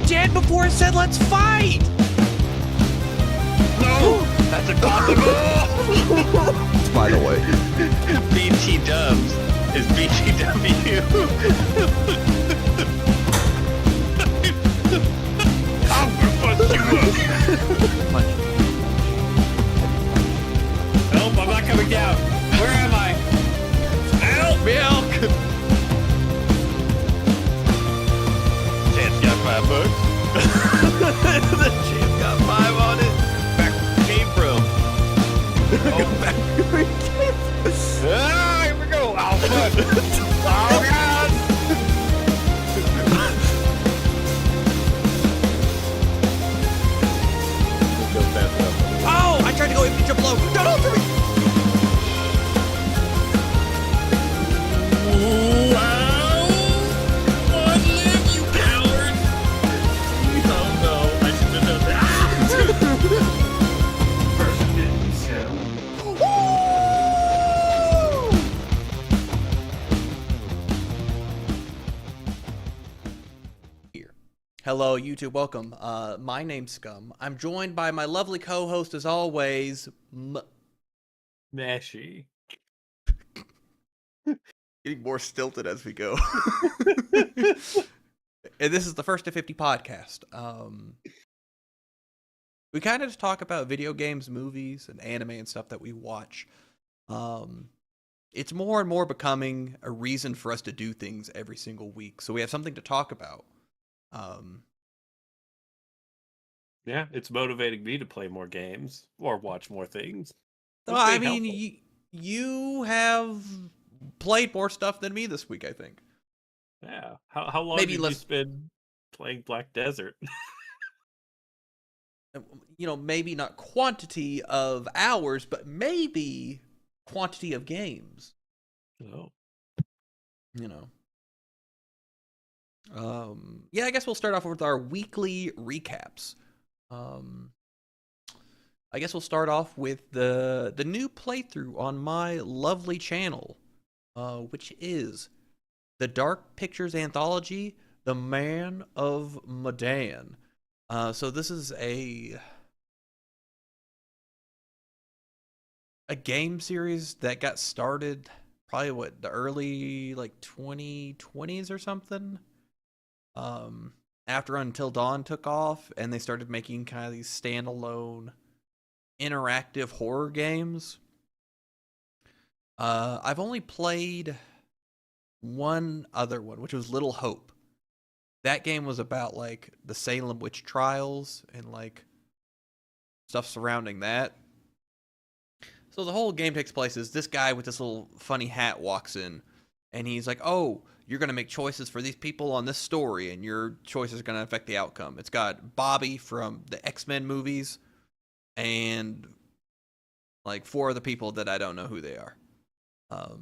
dead before I said let's fight! No! That's impossible! By the way. BT dubs is BTW. I'm gonna bust you up! Help, I'm not coming down! Where am I? Help! Milk! Chance got $5. The champ got 5 on it. Back where it came from. Go back where it came. Ah, here we go! Oh, fuck! Oh, God! Go fast enough. Oh, I tried to go in jump low. Don't for me. Wow! One live, you coward! Oh no, I should have done that. Hello, YouTube. Welcome. My name's Scum. I'm joined by my lovely co-host, as always, Mashy. Getting more stilted as we go. And this is the First to 50 podcast. We kind of just talk about video games, movies, and anime and stuff that we watch. It's more and more becoming a reason for us to do things every single week, so we have something to talk about. Yeah, it's motivating me to play more games or watch more things. Well, I mean, you have played more stuff than me this week, I think. Yeah. How long Maybe did less- you spend playing Black Desert? You know, maybe not quantity of hours, but maybe quantity of games. Oh. You know. Yeah, I guess we'll start off with our weekly recaps. I guess we'll start off with the new playthrough on my lovely channel, which is the Dark Pictures Anthology, The Man of Medan. So this is a game series that got started probably the early like 2020s or something. After Until Dawn took off and they started making kind of these standalone interactive horror games. I've only played one other one, which was Little Hope. That game was about like the Salem witch trials and like stuff surrounding that. So the whole game takes place is this guy with this little funny hat walks in and he's like, oh, you're going to make choices for these people on this story, and your choice is going to affect the outcome. It's got Bobby from the X-Men movies and like 4 other people that I don't know who they are. Oh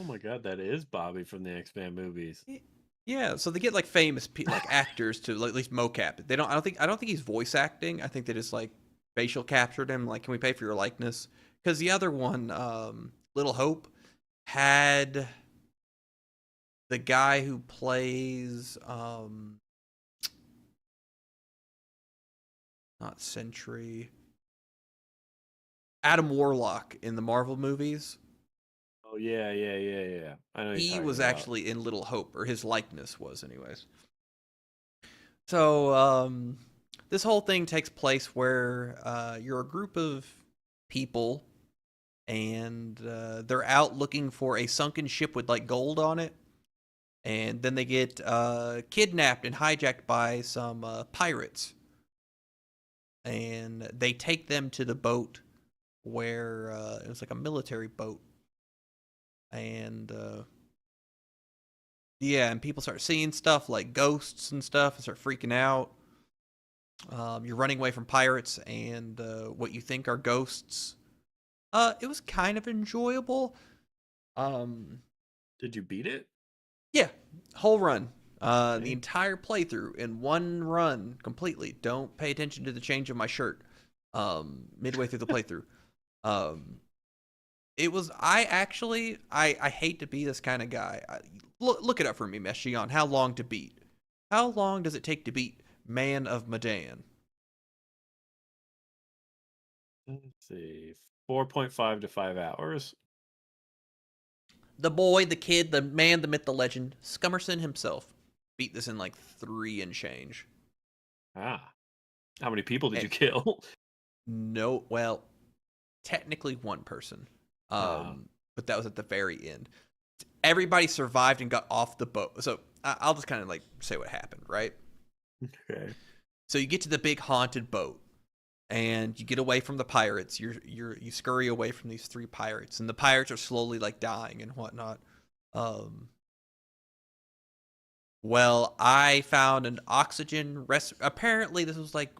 my god, that is Bobby from the X-Men movies. Yeah, so they get like famous like actors to like, at least mocap. They don't. I don't think he's voice acting. I think they just like facial captured him. Like, can we pay for your likeness? Because the other one, Little Hope, had the guy who plays not Sentry, Adam Warlock in the Marvel movies. Oh yeah. I know He was actually in Little Hope, or his likeness was anyways. So this whole thing takes place where you're a group of people and they're out looking for a sunken ship with like gold on it, and then they get kidnapped and hijacked by some pirates, and they take them to the boat where it was like a military boat, and yeah, and people start seeing stuff like ghosts and stuff and start freaking out. You're running away from pirates and what you think are ghosts. It was kind of enjoyable. Did you beat it? Yeah, whole run. The entire playthrough in one run completely. Don't pay attention to the change of my shirt. Midway through the playthrough. It was, I hate to be this kind of guy. Look it up for me, Meshi, on how long to beat. How long does it take to beat Man of Medan? Let's see. 4.5 to 5 hours. The boy, the kid, the man, the myth, the legend, Scummerson himself beat this in like 3 and change. Ah. How many people did you And kill? no, well, technically one person, Ah. but that was at the very end. Everybody survived and got off the boat. So I'll just kind of like say what happened, right? Okay. So you get to the big haunted boat, and you get away from the pirates. You scurry away from these 3 pirates, and the pirates are slowly like dying and whatnot. Um, well, I found an oxygen rest. Apparently, this was like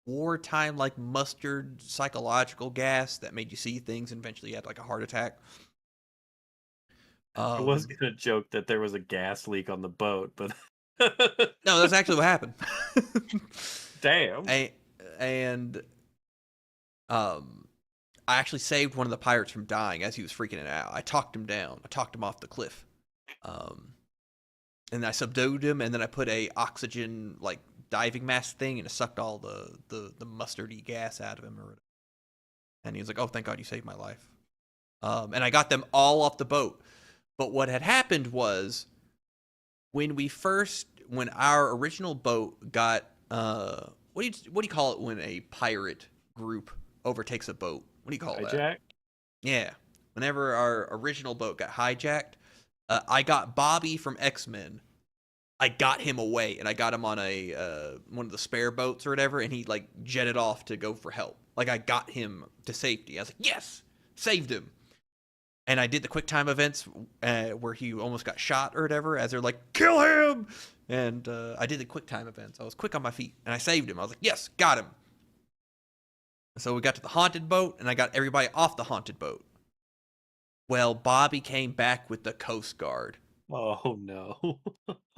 wartime, like mustard psychological gas that made you see things, and eventually you had like a heart attack. I was Um, gonna joke that there was a gas leak on the boat, but no, that's actually what happened. damn. and, and um, I actually saved one of the pirates from dying as he was freaking it out. I talked him down. I talked him off the cliff. Um, and I subdued him, and then I put a oxygen like diving mask thing, and it sucked all the mustardy gas out of him. And he was like, "Oh, thank God you saved my life." And I got them all off the boat. But what had happened was when our original boat got what do you call it when a pirate group overtakes a boat? What do you call that? Hijack? Yeah. Whenever our original boat got hijacked, I got Bobby from X-Men. I got him away, and I got him on a one of the spare boats or whatever, and he like jetted off to go for help. Like I got him to safety. I was like, yes, saved him. And I did the quick time events where he almost got shot or whatever, as they're like, kill him. And I did the quick time events. I was quick on my feet, and I saved him. I was like, yes, got him. So we got to the haunted boat, and I got everybody off the haunted boat. Well, Bobby came back with the Coast Guard. Oh no.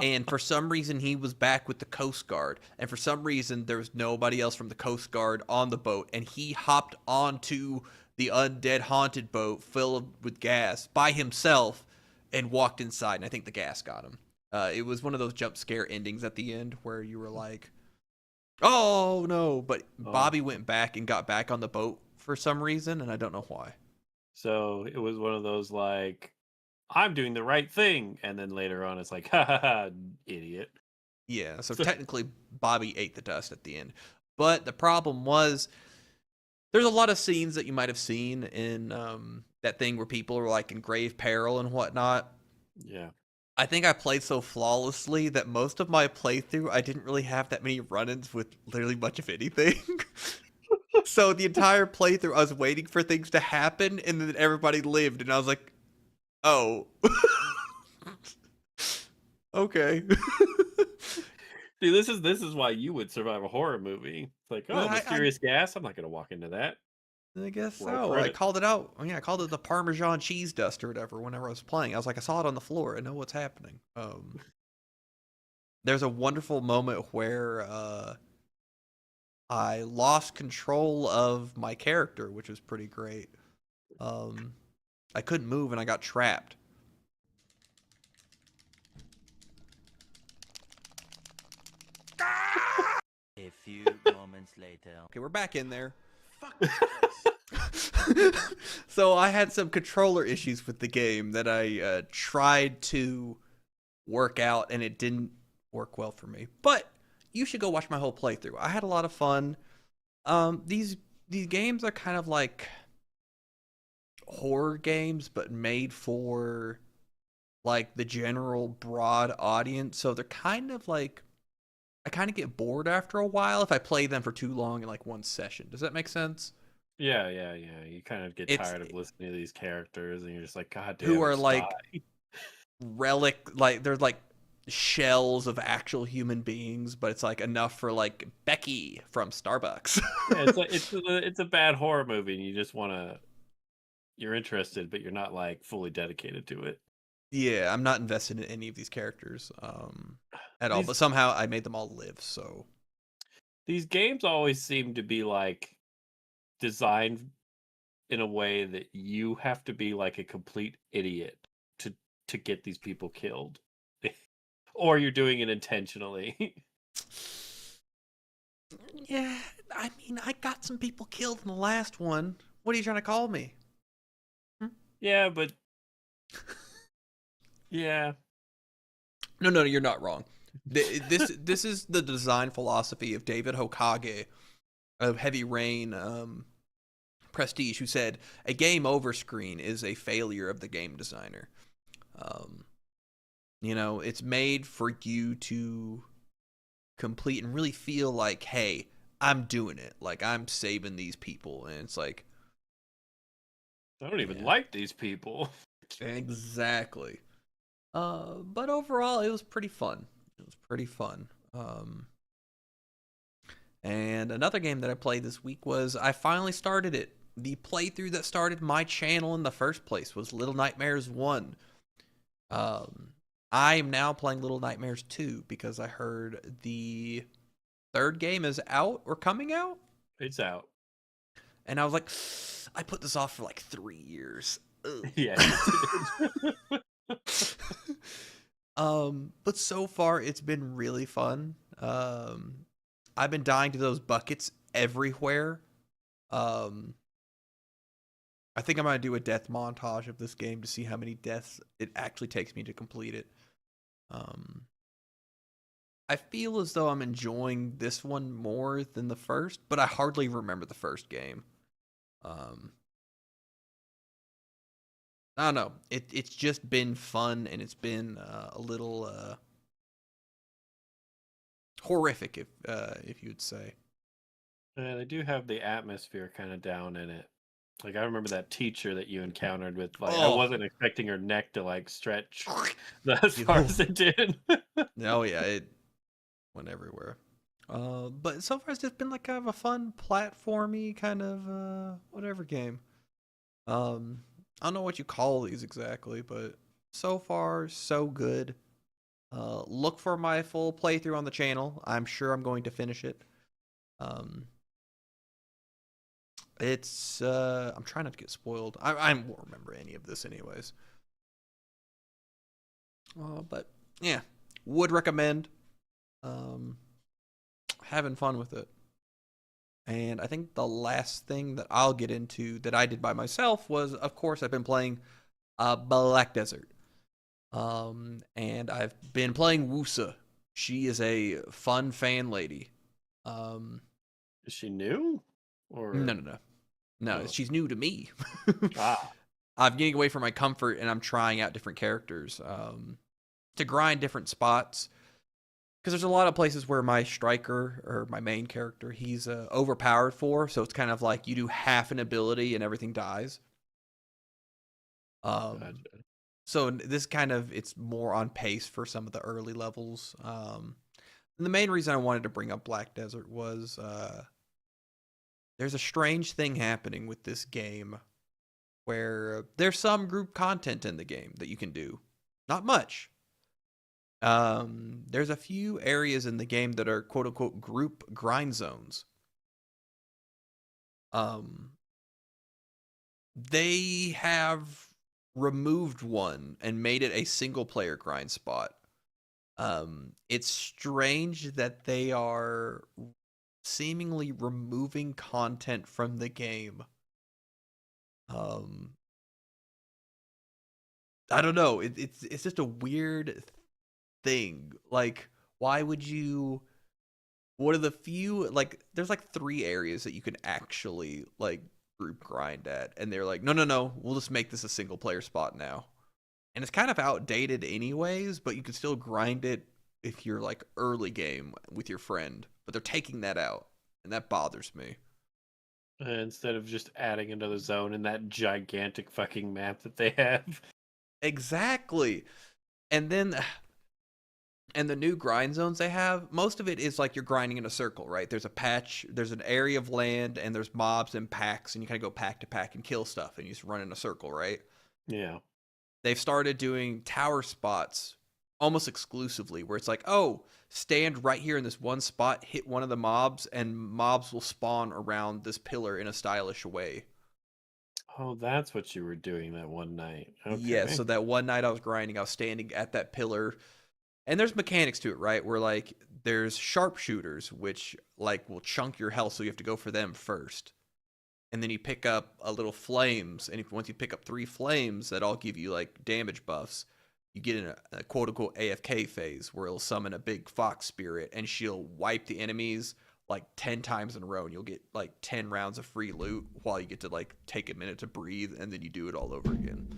And for some reason, he was back with the Coast Guard. And for some reason, there was nobody else from the Coast Guard on the boat. And he hopped onto the undead haunted boat filled with gas by himself and walked inside. And I think the gas got him. It was one of those jump scare endings at the end where you were like, oh no. But Oh. Bobby went back and got back on the boat for some reason. And I don't know why. So it was one of those like, I'm doing the right thing, and then later on it's like, ha ha ha, idiot. Yeah, so So, technically Bobby ate the dust at the end. But the problem was there's a lot of scenes that you might have seen in that thing where people are like in grave peril and whatnot. yeah. I think I played so flawlessly that most of my playthrough I didn't really have that many run-ins with literally much of anything. So the entire playthrough I was waiting for things to happen, and then everybody lived, and I was like, oh. Okay. See, this is why you would survive a horror movie. It's like, oh, I mysterious gas. I'm not gonna walk into that. I guess Roll so. I credits. called it out. I mean, I called it the Parmesan cheese dust or whatever whenever I was playing. I was like, I saw it on the floor. I know what's happening. There's a wonderful moment where I lost control of my character, which was pretty great. I couldn't move and I got trapped. A few moments later. Okay, we're back in there. So I had some controller issues with the game that I tried to work out, and it didn't work well for me. But you should go watch my whole playthrough. I had a lot of fun. These games are kind of like horror games, but made for like the general broad audience. So they're kind of like I kind of get bored after a while if I play them for too long in like one session. Does that make sense? Yeah, yeah, yeah. You kind of get It's tired of listening to these characters, and you're just like, God who damn it, are just die. like they're like shells of actual human beings, but it's like enough for like Becky from Starbucks. Yeah, it's a bad horror movie, and you just you're interested, but you're not like fully dedicated to it. Yeah, I'm not invested in any of these characters at all, These but somehow I made them all live. So these games always seem to be like designed in a way that you have to be like a complete idiot to get these people killed. or you're doing it intentionally. Yeah, I mean, I got some people killed in the last one. What are you trying to call me? Yeah, but yeah, No, you're not wrong. This is the design philosophy of David Hokage of Heavy Rain Prestige, who said a game over screen is a failure of the game designer. Um, it's made for you to complete and really feel like, hey, I'm doing it. Like I'm saving these people, and it's like, I don't even yeah, like these people. exactly. But overall, it was pretty fun. It was pretty fun. And another game that I played this week was I finally started it. The playthrough that started my channel in the first place was Little Nightmares 1. I am now playing Little Nightmares 2 because I heard the third game is out or coming out. It's out. And I was like, I put this off for like 3 years. Yeah, you did. But so far it's been really fun. I've been dying to those buckets everywhere. I think I'm gonna do a death montage of this game to see how many deaths it actually takes me to complete it. Um, I feel as though I'm enjoying this one more than the first, but I hardly remember the first game. Um, I don't know. It's just been fun, and it's been a little horrific, if you'd say. And they do have the atmosphere kind of down in it. Like I remember that teacher that you encountered with like I Oh, wasn't expecting her neck to like stretch as far as it did. oh yeah, it went everywhere. But so far it's just been like kind of a fun platformy kind of whatever game. I don't know what you call these exactly, but so far so good. Look for my full playthrough on the channel. I'm sure I'm going to finish it. Um, it's I'm trying not to get spoiled. I won't remember any of this anyways. But yeah, would recommend. Um, having fun with it. And I think the last thing that I'll get into that I did by myself was, of course, I've been playing Black Desert. And I've been playing Wusa. She is a fun fan lady. Um, Is she new? no, Or no, no, no. oh. She's new to me. Ah. I'm getting away from my comfort and I'm trying out different characters to grind different spots. Because there's a lot of places where my striker or my main character, he's overpowered for. So it's kind of like you do half an ability and everything dies. Gotcha. So this kind of, it's more on pace for some of the early levels. And the main reason I wanted to bring up Black Desert was there's a strange thing happening with this game where there's some group content in the game that you can do. Not much. There's a few areas in the game that are quote unquote group grind zones. They have removed one and made it a single player grind spot. It's strange that they are seemingly removing content from the game. I don't know. It's just a weird thing. Like, why would you? What are the few like? There's like 3 areas that you can actually like group grind at, and they're like, no, we'll just make this a single player spot now. And it's kind of outdated anyways, but you can still grind it if you're like early game with your friend. But they're taking that out, and that bothers me. Instead of just adding another zone in that gigantic fucking map that they have. Exactly. And then and the new grind zones they have, most of it is like you're grinding in a circle, right? There's a patch, there's an area of land, and there's mobs and packs, and you kind of go pack to pack and kill stuff, and you just run in a circle, right? Yeah. They've started doing tower spots almost exclusively, where it's like, oh, stand right here in this one spot, hit one of the mobs, and mobs will spawn around this pillar in a stylish way. Oh, that's what you were doing that one night. Yeah, Okay. so that one night I was grinding, I was standing at that pillar. And there's mechanics to it, right? Where like there's sharpshooters, which like will chunk your health, so you have to go for them first. And then you pick up a little flames, and once you pick up 3 flames, that all give you like damage buffs. You get in a quote unquote AFK phase where it'll summon a big fox spirit, and she'll wipe the enemies like 10 times in a row, and you'll get like 10 rounds of free loot while you get to like take a minute to breathe, and then you do it all over again.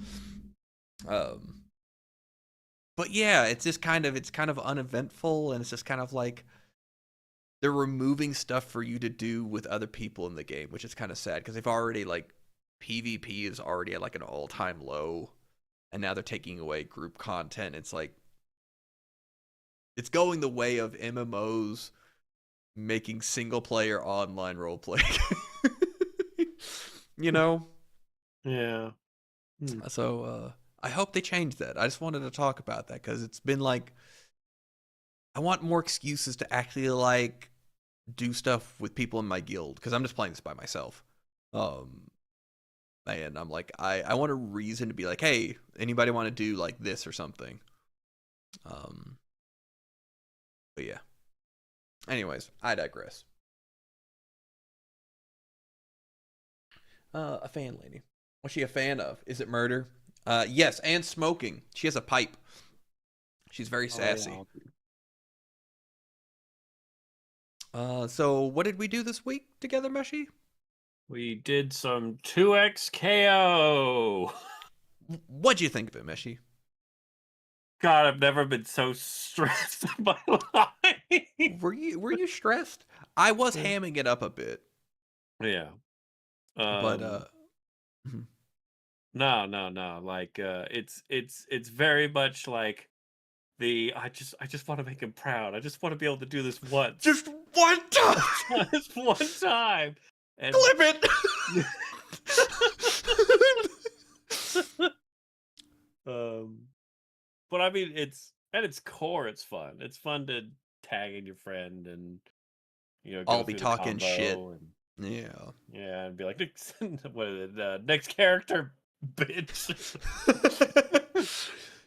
But yeah, it's kind of uneventful, and it's just kind of like they're removing stuff for you to do with other people in the game, which is kind of sad because they've already like PvP is already at like an all-time low, and now they're taking away group content. It's like it's going the way of MMOs making single player online role play. You know? Yeah. So I hope they change that. I just wanted to talk about that because it's been like I want more excuses to actually like do stuff with people in my guild because I'm just playing this by myself. And I'm like, I want a reason to be like, hey, anybody want to do like this or something? But yeah. Anyways, I digress. A fan lady. What's she a fan of? Is it murder? Yes, and smoking. She has a pipe. She's very sassy. So what did we do this week together, Meshy? We did some 2x KO. What'd you think of it, Meshy? God, I've never been so stressed in my life. Were you stressed? I was hamming it up a bit. Yeah. But no. Like it's very much like I just want to make him proud. I just want to be able to do this once. Just one time. Just one time. And Clip it. But I mean, it's at its core, it's fun. It's fun to tag in your friend and go I'll be through the talking shit. combo Yeah. Yeah, and be like, what is it? Next character, bitch.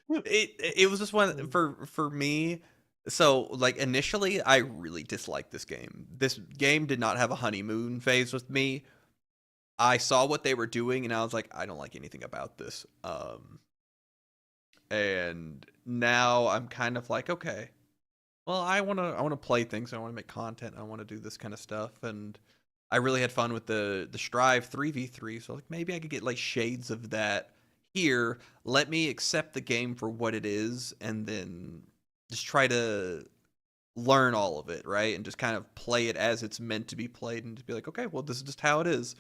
It was just one for me. So like initially, I really disliked this game. This game did not have a honeymoon phase with me. I saw what they were doing, and I was like, I don't like anything about this. And now I'm kind of like, okay, well, I wanna play things. I want to make content. I want to do this kind of stuff, and I really had fun with the Strive 3v3. So like maybe I could get like shades of that here. Let me accept the game for what it is, and then just try to learn all of it, right? And just kind of play it as it's meant to be played, and just be like, okay, well, this is just how it is.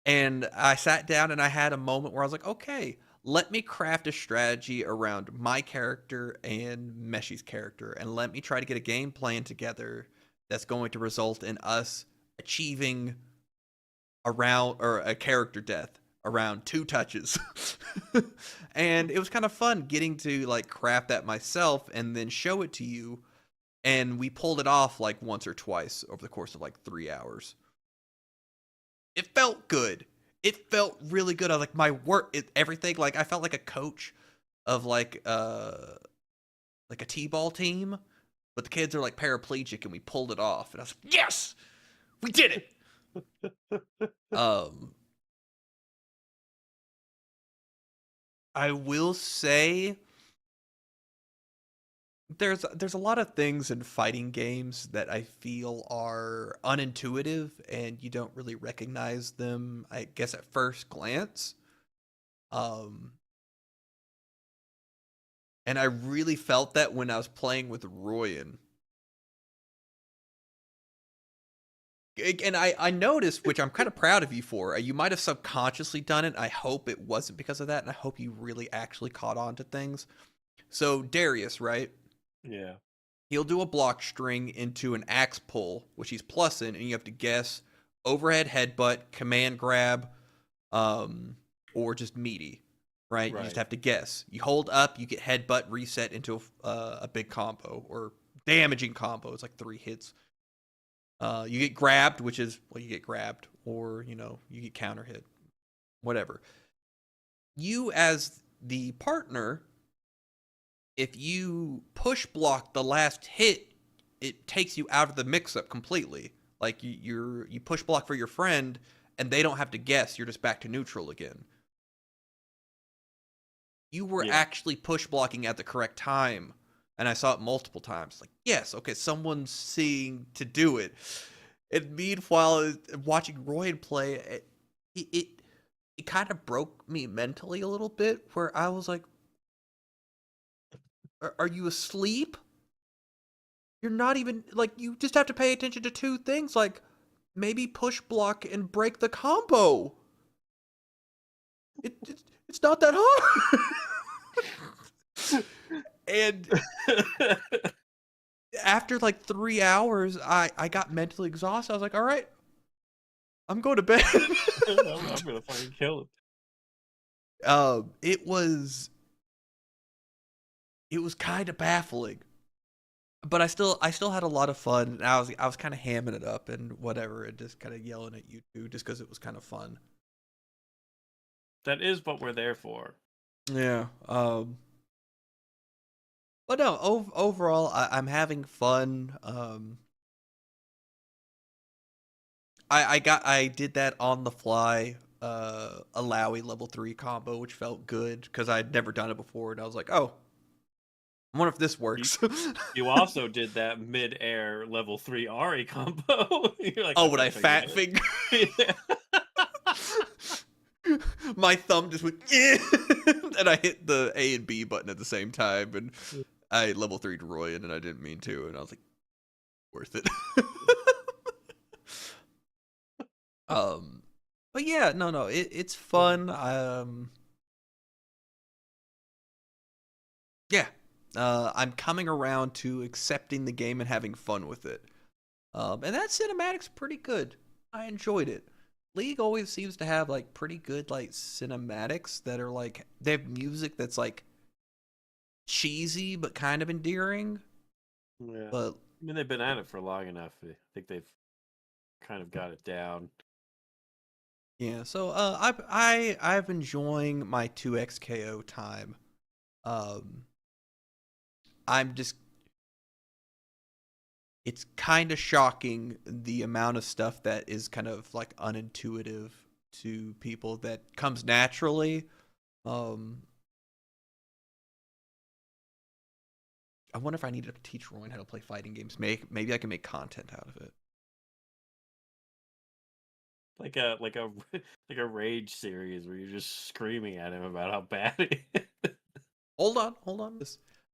And I sat down and I had a moment where I was like, okay, let me craft a strategy around my character and Meshi's character, and let me try to get a game plan together that's going to result in us achieving a character death around 2 touches. And it was kind of fun getting to like craft that myself and then show it to you. And we pulled it off like once or twice over the course of like 3 hours. It felt good. It felt really good. I like my work, everything. Like I felt like a coach of like a t-ball team, but the kids are like paraplegic, and we pulled it off. And I was like, yes, we did it. I will say there's a lot of things in fighting games that I feel are unintuitive, and you don't really recognize them, I guess, at first glance. And I really felt that when I was playing with Royan. And I noticed, which I'm kind of proud of you for, you might have subconsciously done it. I hope it wasn't because of that, and I hope you really actually caught on to things. So Darius, right? Yeah. He'll do a block string into an axe pull, which he's plussing, and you have to guess overhead headbutt, command grab, or just meaty, right? You just have to guess. You hold up, you get headbutt reset into a big combo or damaging combo. It's like 3 hits. You get grabbed, which is, well, you get grabbed, or, you get counter hit, whatever. You, as the partner, if you push block the last hit, it takes you out of the mix-up completely. Like you push block for your friend, and they don't have to guess. You're just back to neutral again. You were Yeah. actually push blocking at the correct time, and I saw it multiple times. Like, yes, okay, someone's seeing to do it. And meanwhile, watching Roy play, it kind of broke me mentally a little bit, where I was like, are you asleep? You're not even, like, you just have to pay attention to two things, like, maybe push block and break the combo. It's not that hard. And after like 3 hours, I got mentally exhausted. I was like, all right, I'm going to bed. I'm gonna fucking kill him. It was kind of baffling, but I still had a lot of fun. And I was kind of hamming it up and whatever, and just kind of yelling at you two, just because it was kind of fun. That is what we're there for. Yeah. But no, overall, I'm having fun. I did that on the fly, a Lowy level 3 combo, which felt good because I'd never done it before, and I was like, oh, I wonder if this works. You also did that mid-air level 3 Ari combo. You're like, Oh, I'm when gonna I figure fat it finger, out. my thumb just went, and I hit the A and B button at the same time, and I level 3'd Roy, and I didn't mean to, and I was like, worth it. But yeah, no, it's fun. Yeah, I'm coming around to accepting the game and having fun with it. And that cinematic's pretty good. I enjoyed it. League always seems to have like pretty good like cinematics that are like they have music that's like cheesy but kind of endearing. Yeah. But I mean, they've been at it for long enough. I think they've kind of got it down. yeah, so I've enjoying my 2xKO time. Um, I'm just it's kind of shocking the amount of stuff that is kind of like unintuitive to people that comes naturally. Um, I wonder if I need to teach Rowan how to play fighting games. Maybe I can make content out of it. Like a like a like a rage series where you're just screaming at him about how bad he is. Hold on.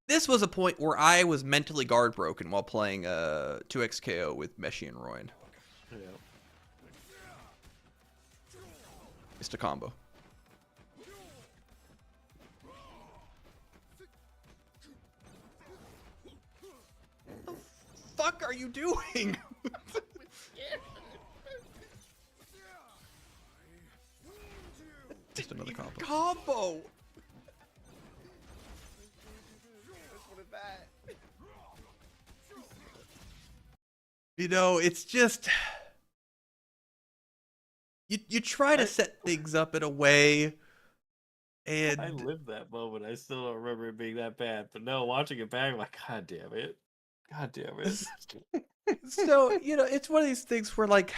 This was a point where I was mentally guard broken while playing 2xKO with Meshi and Royan. Yeah. Missed a combo. What the fuck are you doing? Just another combo. You know, it's just you try to set things up in a way, and I lived that moment. I still don't remember it being that bad. But no, watching it back, I'm like, God damn it. God damn it. so you know, it's one of these things where like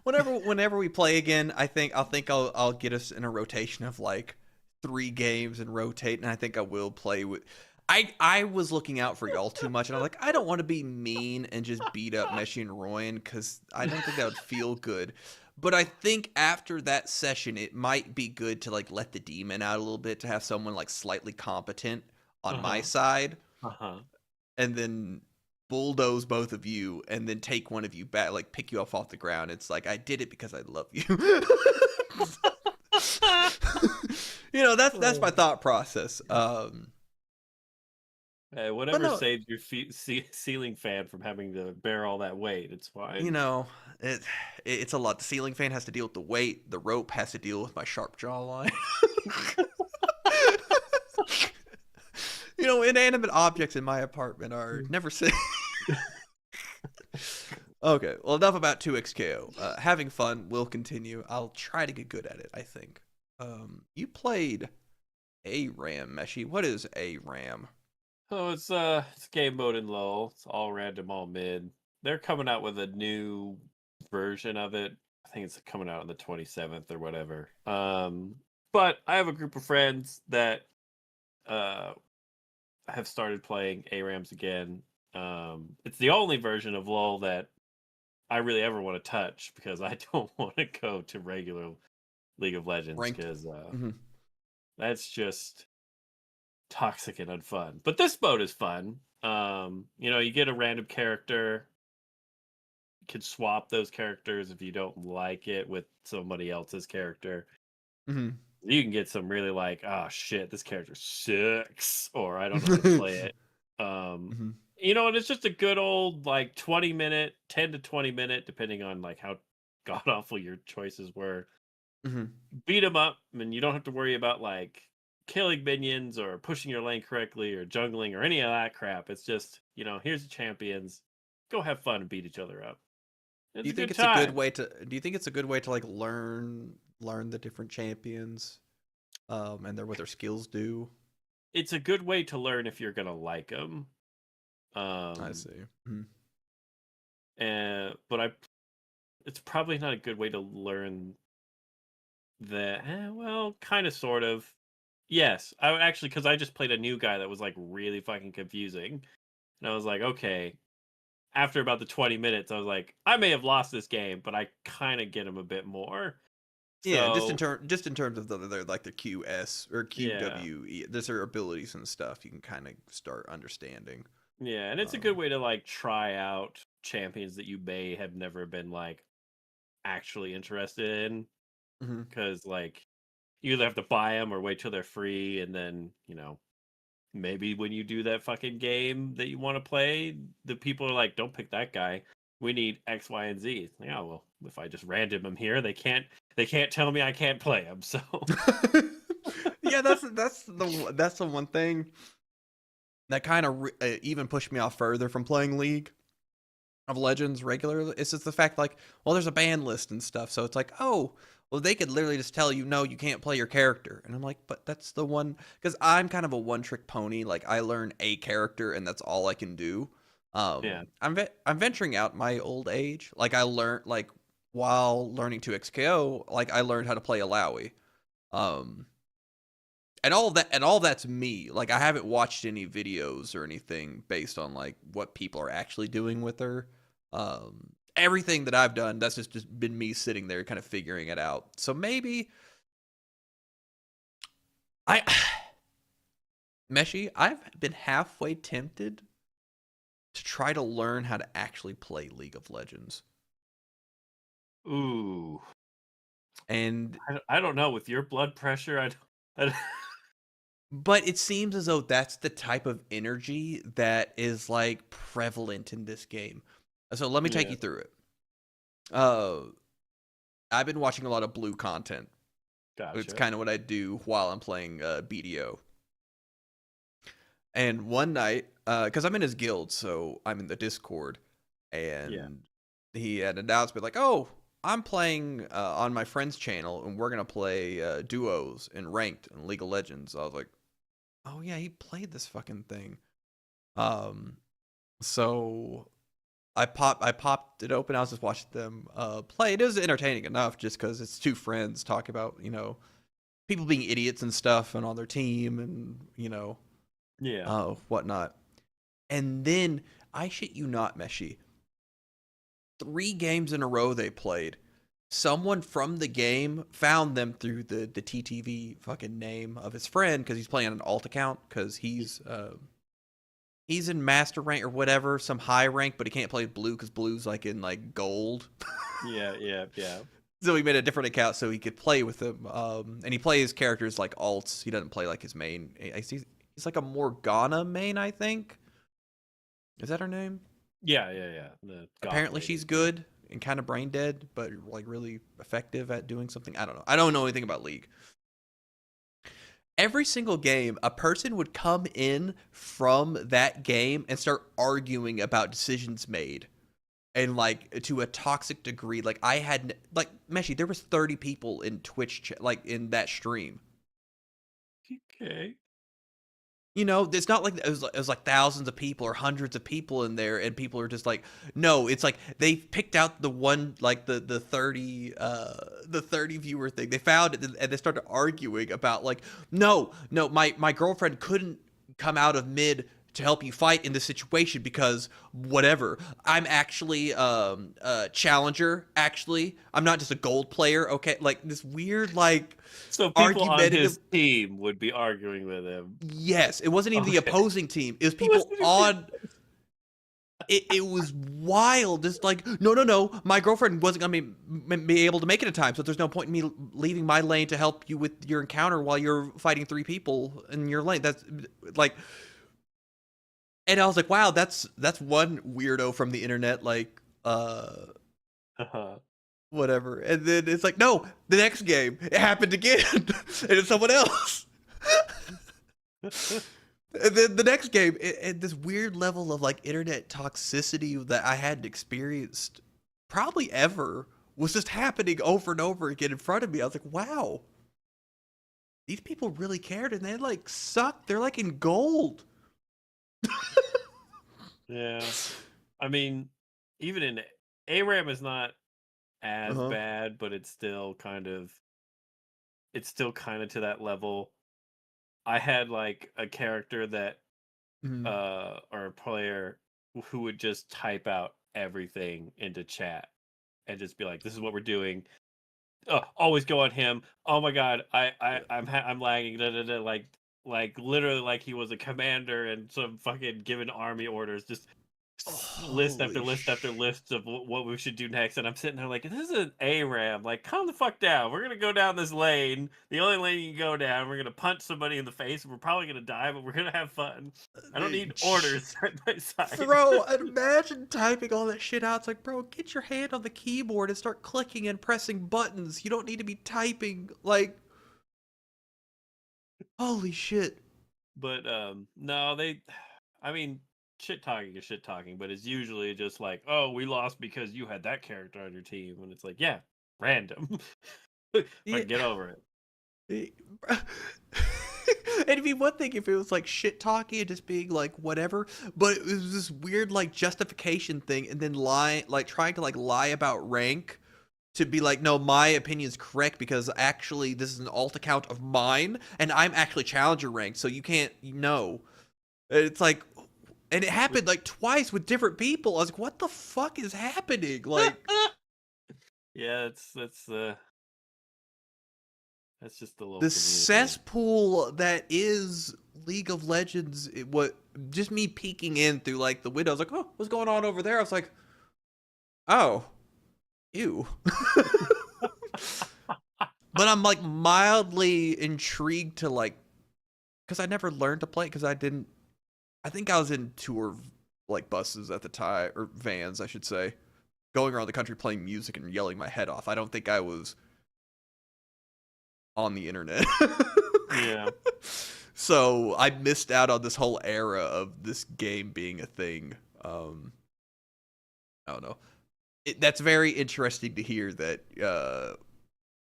whenever we play again, I'll get us in a rotation of like 3 games and rotate, and I think I will play with. I was looking out for y'all too much, and I'm like, I don't want to be mean and just beat up Meshi and Royan because I don't think that would feel good. But I think after that session, it might be good to like let the demon out a little bit to have someone like slightly competent on my side, and then bulldoze both of you, and then take one of you back, like pick you up off the ground. It's like I did it because I love you. You know, that's my thought process. Hey, whatever no. saves your ceiling fan from having to bear all that weight, it's fine. You know, it's a lot. The ceiling fan has to deal with the weight. The rope has to deal with my sharp jawline. You know, inanimate objects in my apartment are never safe. Okay, well, enough about 2xKO. Having fun will continue. I'll try to get good at it, I think. You played ARAM, Meshi. What is ARAM? So it's game mode in low. It's all random, all mid. They're coming out with a new version of it. I think it's coming out on the 27th or whatever. But I have a group of friends that uh have started playing ARAMs again. It's the only version of LoL that I really ever want to touch because I don't want to go to regular League of Legends Ranked. because Hmm. that's just toxic and unfun. But this mode is fun. You get a random character, you can swap those characters if you don't like it with somebody else's character. Hmm. You can get some really like, oh shit, this character sucks, or I don't know how to play it. Hmm. And it's just a good old like 20-minute, 10 to 20-minute, depending on like how god awful your choices were. Hmm. Beat them up, and you don't have to worry about like killing minions or pushing your lane correctly or jungling or any of that crap. It's just, here's the champions. Go have fun and beat each other up. Do It's you a think good it's a good time. way to? Do you think it's a good way to like learn the different champions, and what their skills do? It's a good way to learn if you're gonna like them. I Um, see. Mhm. but it's probably not a good way to learn that. Well, kind of, sort of. Yes, I would actually, because I just played a new guy that was like really fucking confusing, and I was like, okay. After about the 20 minutes, I was like, I may have lost this game, but I kind of get him a bit more. Yeah, So just in terms of their like their QS or yeah, QWE, there's their abilities and stuff. You can kind of start understanding. yeah, and it's a good Um, way to like try out champions that you may have never been like actually interested in, mhm. because like you either have to buy them or wait till they're free, and then maybe when you do that fucking game that you want to play, the people are like, don't pick that guy. We need X, Y, and Z. It's like, oh well, if I just random them here, they can't tell me I can't play them. So Yeah, that's the one thing that kind of even pushed me off further from playing League of Legends regularly. It's just the fact like, well, there's a ban list and stuff, so it's like, oh, well, they could literally just tell you, no, you can't play your character, and I'm like, but that's the one because I'm kind of a one trick pony. Like I learn a character and that's all I can do. yeah, I'm venturing out my old age. Like I learned like while learning to XKO, like I learned how to play Alawi. Um, and all that's me. Like I haven't watched any videos or anything based on like what people are actually doing with her. Everything that I've done, that's just been me sitting there kind of figuring it out. So maybe I Meshi, I've been halfway tempted to try to learn how to actually play League of Legends. ooh, And I don't know, with your blood pressure, I but it seems as though that's the type of energy that is like prevalent in this game. So let me take yeah, you through it. Uh I've been watching a lot of blue content. It's gotcha, kind of what I do while I'm playing BDO. And one night, because I'm in his guild, so I'm in the Discord, yeah, and he had an announcement like, "Oh, I'm playing on my friend's channel, and we're gonna play duos and ranked in League of Legends." I was like, "Oh yeah, he played this fucking thing." Um, so I popped it open. I was just watching them play. It is entertaining enough, just because it's two friends talking about people being idiots and stuff, and on their team, and yeah. whatnot. And then I shit you not, Meshi. 3 games in a row they played. Someone from the game found them through the TTV fucking name of his friend because he's playing an alt account because he's in master rank or whatever, some high rank, but he can't play blue because blue's like in like gold. Yeah, yeah, yeah. So he made a different account so he could play with him. And he plays characters like alts. He doesn't play like his main. He's like a Morgana main, I think. Is that her name? Yeah, yeah, yeah. The goth Apparently lady. she's good and kind of brain dead, but like really effective at doing something. I don't know. I don't know anything about League. Every single game, a person would come in from that game and start arguing about decisions made. And like to a toxic degree, like I had like Meshi, there was 30 people in Twitch like in that stream. Okay. You know, it's not like it was like thousands of people or hundreds of people in there, and people are just like, no, it's like they picked out the one, like the 30 viewer thing. They found it and they started arguing about like, no, my girlfriend couldn't come out of mid to help you fight in this situation because whatever. I'm actually a challenger. Actually, I'm not just a gold player. Okay, like this weird like So people on argumentative. his team would be arguing with him. Yes, it wasn't even the Okay. opposing team. It was What's people the on. It was wild. Just like no. My girlfriend wasn't gonna be able to make it in time, so there's no point in me leaving my lane to help you with your encounter while you're fighting 3 people in your lane. That's like, and I was like, wow, that's one weirdo from the internet. Like, Uh-huh. whatever. And then it's like, no, the next game it happened again, and it's someone else. And then the next game, this weird level of like internet toxicity that I hadn't experienced probably ever was just happening over and over again in front of me. I was like, wow, these people really cared and they like suck. They're like in gold. Yeah. I mean, even in ARAM is not as Uh-huh. bad, but it's still kind of to that level. I had like a character that Mhm. or a player who would just type out everything into chat and just be like, "This is what we're doing." Always go on him. Oh my god, I'm lagging. Da, da, da, like literally like he was a commander and some fucking giving army orders. Just list after Holy list after list of what we should do next. And I'm sitting there like, this is an ARAM. Like, calm the fuck down. We're gonna go down this lane. The only lane you can go down. We're gonna punch somebody in the face. We're probably gonna die, but we're gonna have fun. I don't need orders at my side. Bro, imagine typing all that shit out. It's like, bro, get your hand on the keyboard and start clicking and pressing buttons. You don't need to be typing. Like, holy shit. But no, I mean, shit talking is shit talking, but it's usually just like, oh, we lost because you had that character on your team, and it's like, yeah, random. Yeah. But get over it. It'd be one thing if it was like shit talking and just being like whatever, but it was this weird like justification thing and then lie, like trying to like lie about rank to be like, no, my opinion is correct because actually this is an alt account of mine and I'm actually challenger ranked, so you can't know. It's like, and it happened like twice with different people. I was like, what the fuck is happening? Like, Yeah, that's just the the local community. cesspool that is League of Legends, what just me peeking in through like the window, I was like, oh, what's going on over there? I was like, oh, ew. But I'm like mildly intrigued to like, because I never learned to play because I think I was in tour like buses at the time, or vans, I should say, going around the country playing music and yelling my head off. I don't think I was on the internet. Yeah. So I missed out on this whole era of this game being a thing. I don't know. That's very interesting to hear that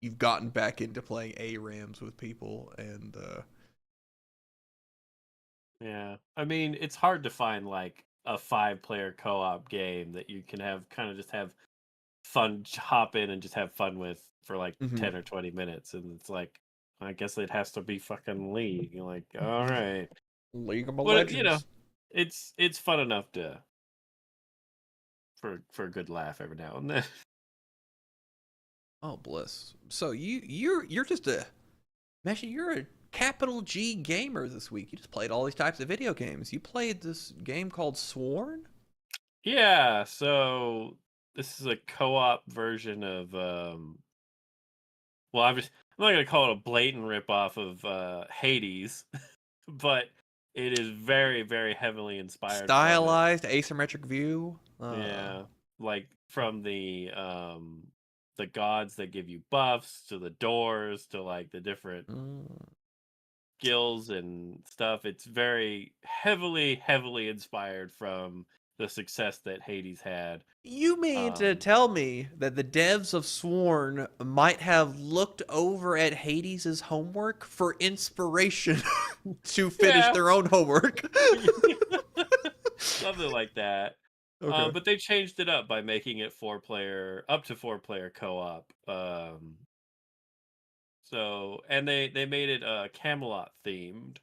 you've gotten back into playing ARAMs with people, and Yeah. I mean, it's hard to find like a 5-player co-op game that you can have kind of just have fun, hop in and just have fun with for like mhm. 10 or 20 minutes. And it's like, I guess it has to be fucking League. You're like, all right. League of But Legends. it's fun enough to for a good laugh every now and then. Oh, bliss. So you're just a Messi, you're a capital G gamer this week. You just played all these types of video games. You played this game called Sworn? Yeah, so this is a co-op version of well, I'm not gonna call it a blatant ripoff of Hades, but it is very, very heavily inspired from it. Stylized asymmetric view. Yeah, like from the gods that give you buffs to the doors to like the different Mm, skills and stuff. It's very heavily, heavily inspired from the success that Hades had. You mean to Um, tell me that the devs of Sworn might have looked over at Hades' homework for inspiration to finish yeah, their own homework? something like that. Okay. But they changed it up by making it up to 4-player co-op. And they made it Camelot themed,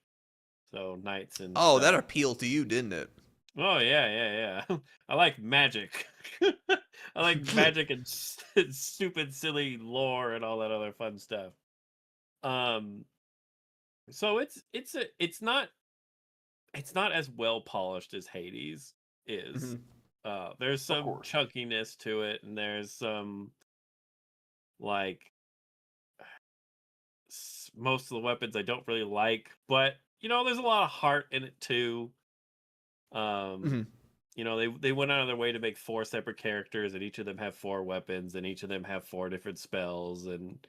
so knights and Oh, that stuff. appealed to you, didn't it? Oh yeah. I like magic. I like magic and stupid, silly lore and all that other fun stuff. Um, so it's not as well polished as Hades is. Mhm. There's Of some course. chunkiness to it, and there's some like most of the weapons I don't really like, but there's a lot of heart in it too. Um, Mhm. they went out of their way to make 4 separate characters, and each of them have 4 weapons, and each of them have 4 different spells, and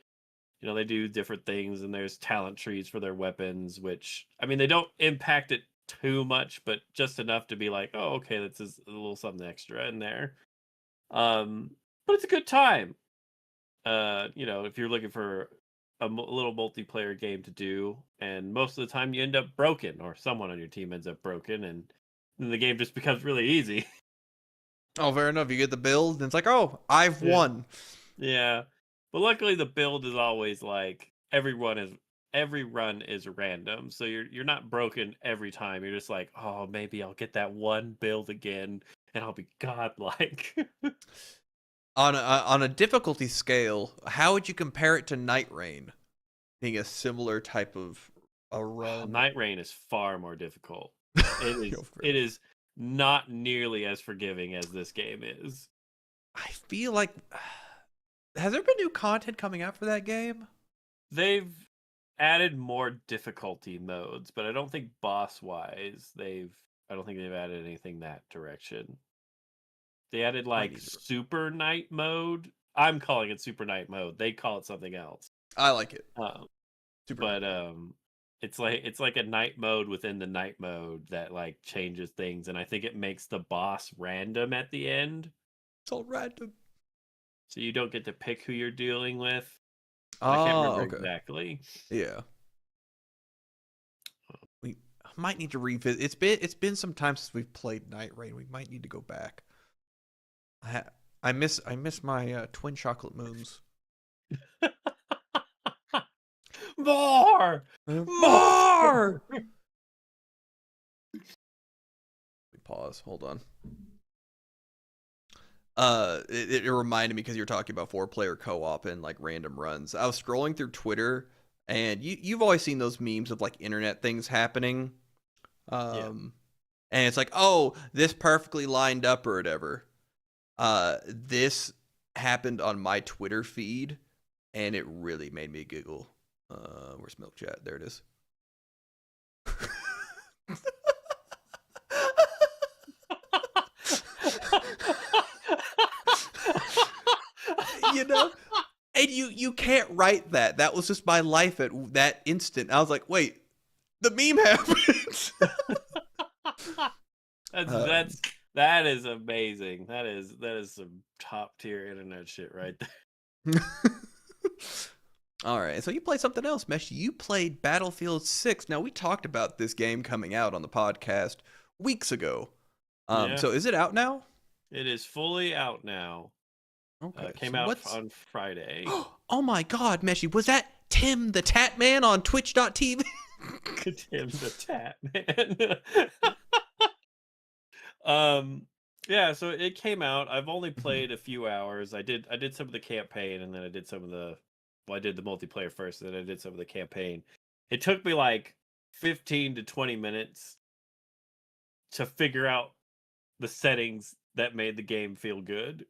they do different things, and there's talent trees for their weapons, which I mean they don't impact it too much, but just enough to be like, oh, okay, that's just a little something extra in there. But it's a good time. If you're looking for a little multiplayer game to do, and most of the time you end up broken, or someone on your team ends up broken, and then the game just becomes really easy. Oh, fair enough. You get the build, and it's like, oh, I've Yeah. won. Yeah. But luckily the build is always like every run is random. So you're not broken every time. You're just like, "Oh, maybe I'll get that one build again and I'll be godlike." On a difficulty scale, how would you compare it to Night Rain? Being a similar type of a run. Night Rain is far more difficult. It Go is for it. it is not nearly as forgiving as this game is. I feel like has there been new content coming out for that game? They've added more difficulty modes, but I don't think boss wise I don't think they've added anything that direction. They added Might like need to. super night mode. I'm calling it super night mode. They call it something else. I like it. Um, Super but night mode. it's like a night mode within the night mode that like changes things, and I think it makes the boss random at the end, It's all random. so you don't get to pick who you're dealing with. I can't Oh, remember okay. exactly. Yeah. We might need to revisit. It's been some time since we've played Night Rain. We might need to go back. I miss my twin chocolate moons. More, more. More. Pause. Hold on. It reminded me because you were talking about 4-player co-op and like random runs. I was scrolling through Twitter, and you've always seen those memes of like internet things happening. Yeah. And it's like, oh, this perfectly lined up or whatever. This happened on my Twitter feed, and it really made me giggle. Where's Milk Chat? There it is. you know, and you can't write that. That was just my life at that instant. I was like, wait, the meme happens. That's that is amazing. That is some top tier internet shit right there. All right, so you played something else, Mesh. You played Battlefield 6. Now, we talked about this game coming out on the podcast weeks ago. Yeah, So is it out now? it is fully out now. Okay, Came so out what's... on Friday. Oh my god, Meshy, was that Tim the Tat Man on Twitch.tv? Tim's the Tat Man. Yeah, so it came out. I've only played a few hours. I did some of the campaign, and then I did I did the multiplayer first, and then I did some of the campaign. It took me like 15 to 20 minutes to figure out the settings that made the game feel good.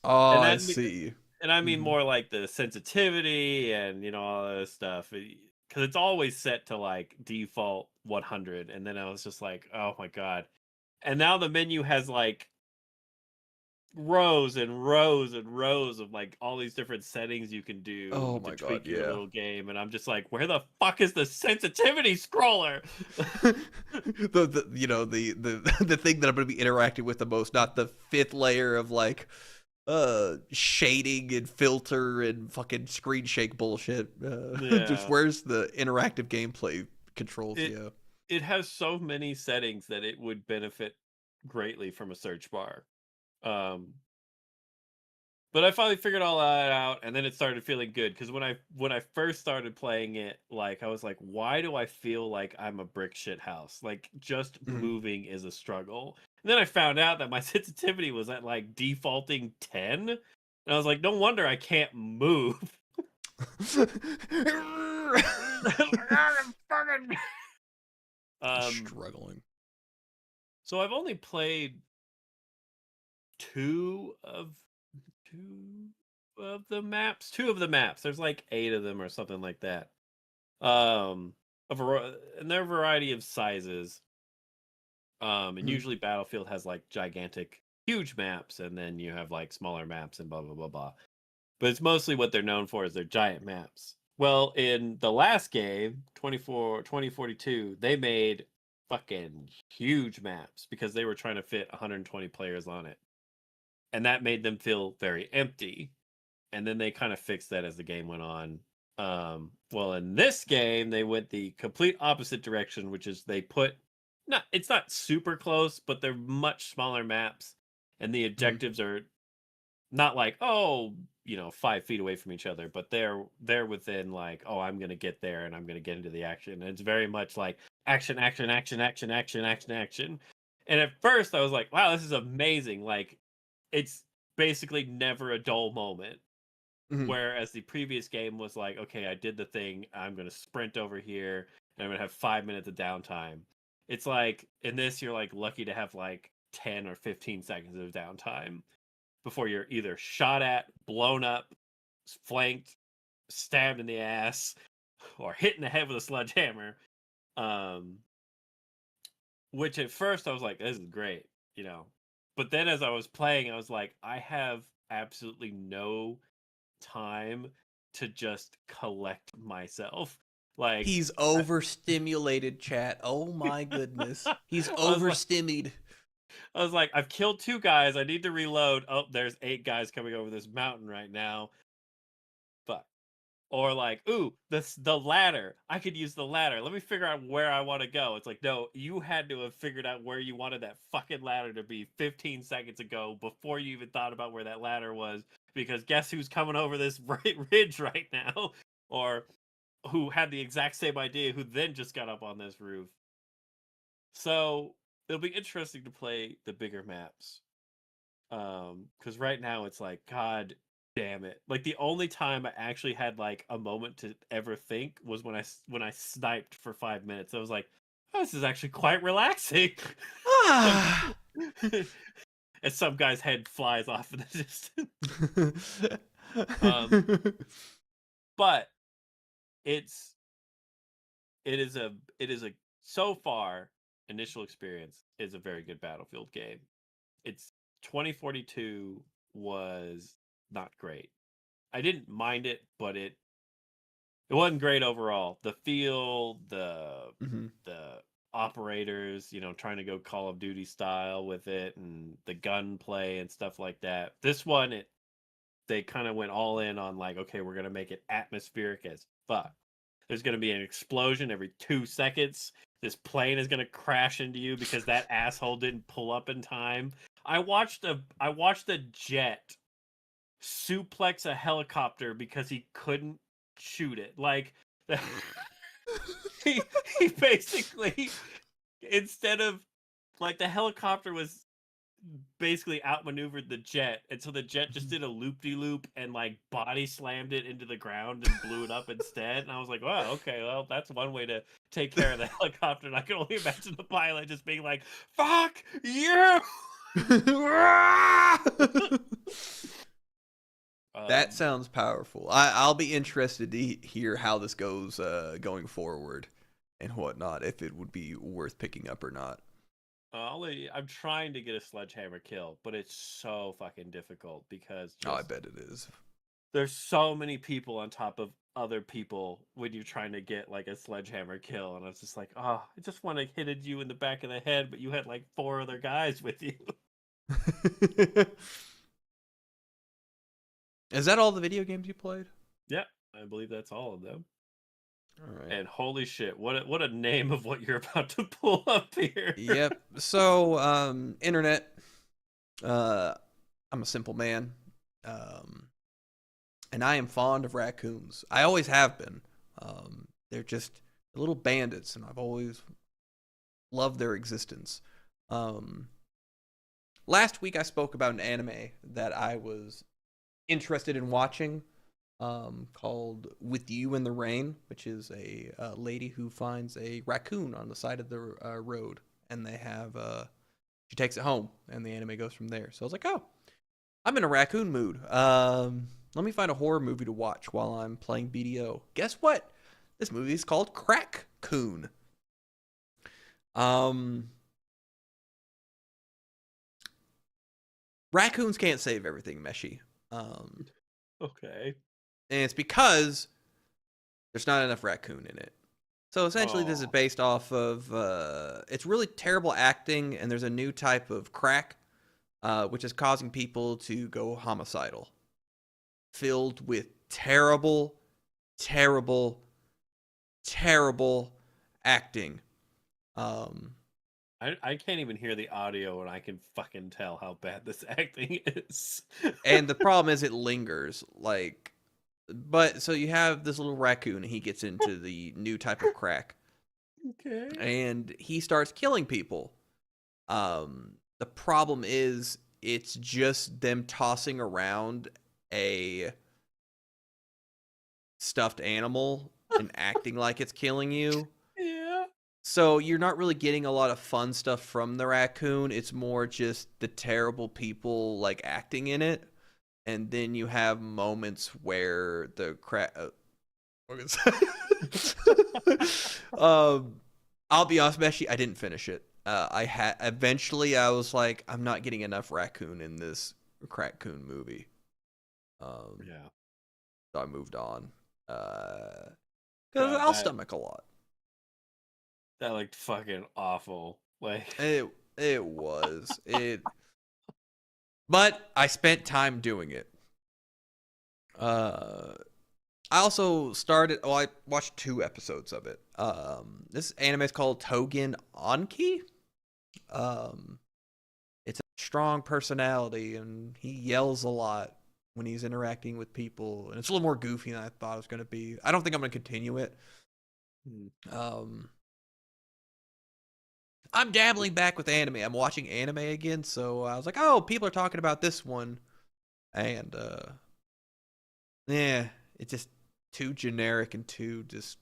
Oh, And I that see. and I mean Mhm. more like the sensitivity and all that stuff, because it's always set to like default 100, and then I was just like, oh my god. And now the menu has like rows and rows and rows of like all these different settings you can do Oh to my god, tweak your yeah. little game, and I'm just like, where the fuck is the sensitivity scroller? The thing that I'm gonna be interacting with the most, not the fifth layer of like shading and filter and fucking screen shake bullshit. Just Yeah. where's the interactive gameplay controls? it Yeah. it has so many settings that it would benefit greatly from a search bar. Um, but I finally figured all that out, and then it started feeling good because when I first started playing it, like I was like, why do I feel like I'm a brick shit house? Like just Mhm. moving is a struggle. And then I found out that my sensitivity was at like defaulting 10, and I was like, no wonder I can't move. um, Struggling. so I've only played two of two two of the maps. There's like 8 of them or something like that. And they're a variety of sizes. And Mhm. usually Battlefield has like gigantic huge maps, and then you have like smaller maps and blah blah blah blah. But it's mostly what they're known for is their giant maps. Well, in the last game, 2042, they made fucking huge maps because they were trying to fit 120 players on it. And that made them feel very empty. And then they kind of fixed that as the game went on. Well, in this game, they went the complete opposite direction, which is they put it's not super close, but they're much smaller maps, and the Mhm. objectives are not like 5 feet away from each other, but they're within like, oh, I'm gonna get there and I'm gonna get into the action. And it's very much like action, action, action, action, action, action, action. And at first, I was like, wow, this is amazing. Like, it's basically never a dull moment. Mhm. Whereas the previous game was like, okay, I did the thing. I'm going to sprint over here and I'm going to have 5 minutes of downtime. It's like in this, you're like lucky to have like 10 or 15 seconds of downtime before you're either shot at, blown up, flanked, stabbed in the ass, or hit in the head with a sledgehammer. Um, which at first I was like, this is great, you know. But then as I was playing, I was like, I have absolutely no time to just collect myself. Like, He's overstimulated, chat. Oh my goodness. He's I was like, overstimmed. I've killed 2 guys. I need to reload. Oh, there's 8 guys coming over this mountain right now. Fuck. Or like, ooh, the ladder. I could use the ladder. Let me figure out where I want to go. It's like, no, you had to have figured out where you wanted that fucking ladder to be 15 seconds ago before you even thought about where that ladder was. Because guess who's coming over this ridge right now? Or who had the exact same idea, who then just got up on this roof. So it'll be interesting to play the bigger maps. Because right now it's like, God damn it! Like the only time I actually had like a moment to ever think was when I sniped for 5 minutes. I was like, oh, this is actually quite relaxing. and, Ah. and some guy's head flies off in the distance. Um, but it's it is a so far initial experience is a very good Battlefield game. It's 2042 was not great. I didn't mind it, but it wasn't great overall. The feel, Mhm. the operators, trying to go Call of Duty style with it, and the gunplay and stuff like that. This one, they kind of went all in on like, okay, we're gonna make it atmospheric as fuck. There's gonna be an explosion every 2 seconds. This plane is gonna crash into you because that asshole didn't pull up in time. I watched a jet suplex a helicopter because he couldn't shoot it. Like he he basically, instead of, like, the helicopter was basically outmaneuvered the jet, and so the jet just did a loop-de-loop and like body slammed it into the ground and blew it up instead. And I was like, wow, okay, well, that's one way to take care of the helicopter. And I can only imagine the pilot just being like, fuck you. That um sounds powerful. I'll be interested to hear how this goes going forward and whatnot, if it would be worth picking up or not. I'm trying to get a sledgehammer kill, but it's so fucking difficult because Oh, I just bet it is. there's so many people on top of other people when you're trying to get like a sledgehammer kill, and I was just like, oh, I just want to hit you in the back of the head, but you had like 4 other guys with you. Is that all the video games you played? Yeah, I believe that's all of them. All right. And holy shit, what a name of what you're about to pull up here. Yep. So, internet. I'm a simple man. And I am fond of raccoons. I always have been. They're just little bandits, and I've always loved their existence. Last week I spoke about an anime that I was interested in watching, called With You in the Rain, which is a lady who finds a raccoon on the side of the road, and she takes it home, and the anime goes from there. So I was like, oh, I'm in a raccoon mood. Let me find a horror movie to watch while I'm playing BDO. Guess what? This movie is called Crack-Coon. Raccoons can't save everything, Meshi. Okay. And it's because there's not enough raccoon in it. So essentially, this is Aw. based off of it's really terrible acting, and there's a new type of crack, which is causing people to go homicidal, filled with terrible, terrible, terrible acting. I can't even hear the audio, and I can fucking tell how bad this acting is. And the problem is it lingers. But so you have this little raccoon, and he gets into the new type of crack, Okay. and he starts killing people. The problem is it's just them tossing around a stuffed animal and acting like it's killing you. Yeah. So you're not really getting a lot of fun stuff from the raccoon. It's more just the terrible people like acting in it. And then you have moments where the I'll be honest, Meshi, I didn't finish it. Eventually I was like, I'm not getting enough raccoon in this Crack-Coon movie. Yeah. So I moved on. Because God, I'll that stomach a lot. looked fucking awful. Like, It was. But I spent time doing it. I also started. Oh, I watched 2 episodes of it. This anime is called Togen Anki. It's a strong personality, and he yells a lot when he's interacting with people, and it's a little more goofy than I thought it was going to be. I don't think I'm going to continue it. I'm dabbling back with anime. I'm watching anime again, so I was like, oh, people are talking about this one, and yeah, it's just too generic and too just.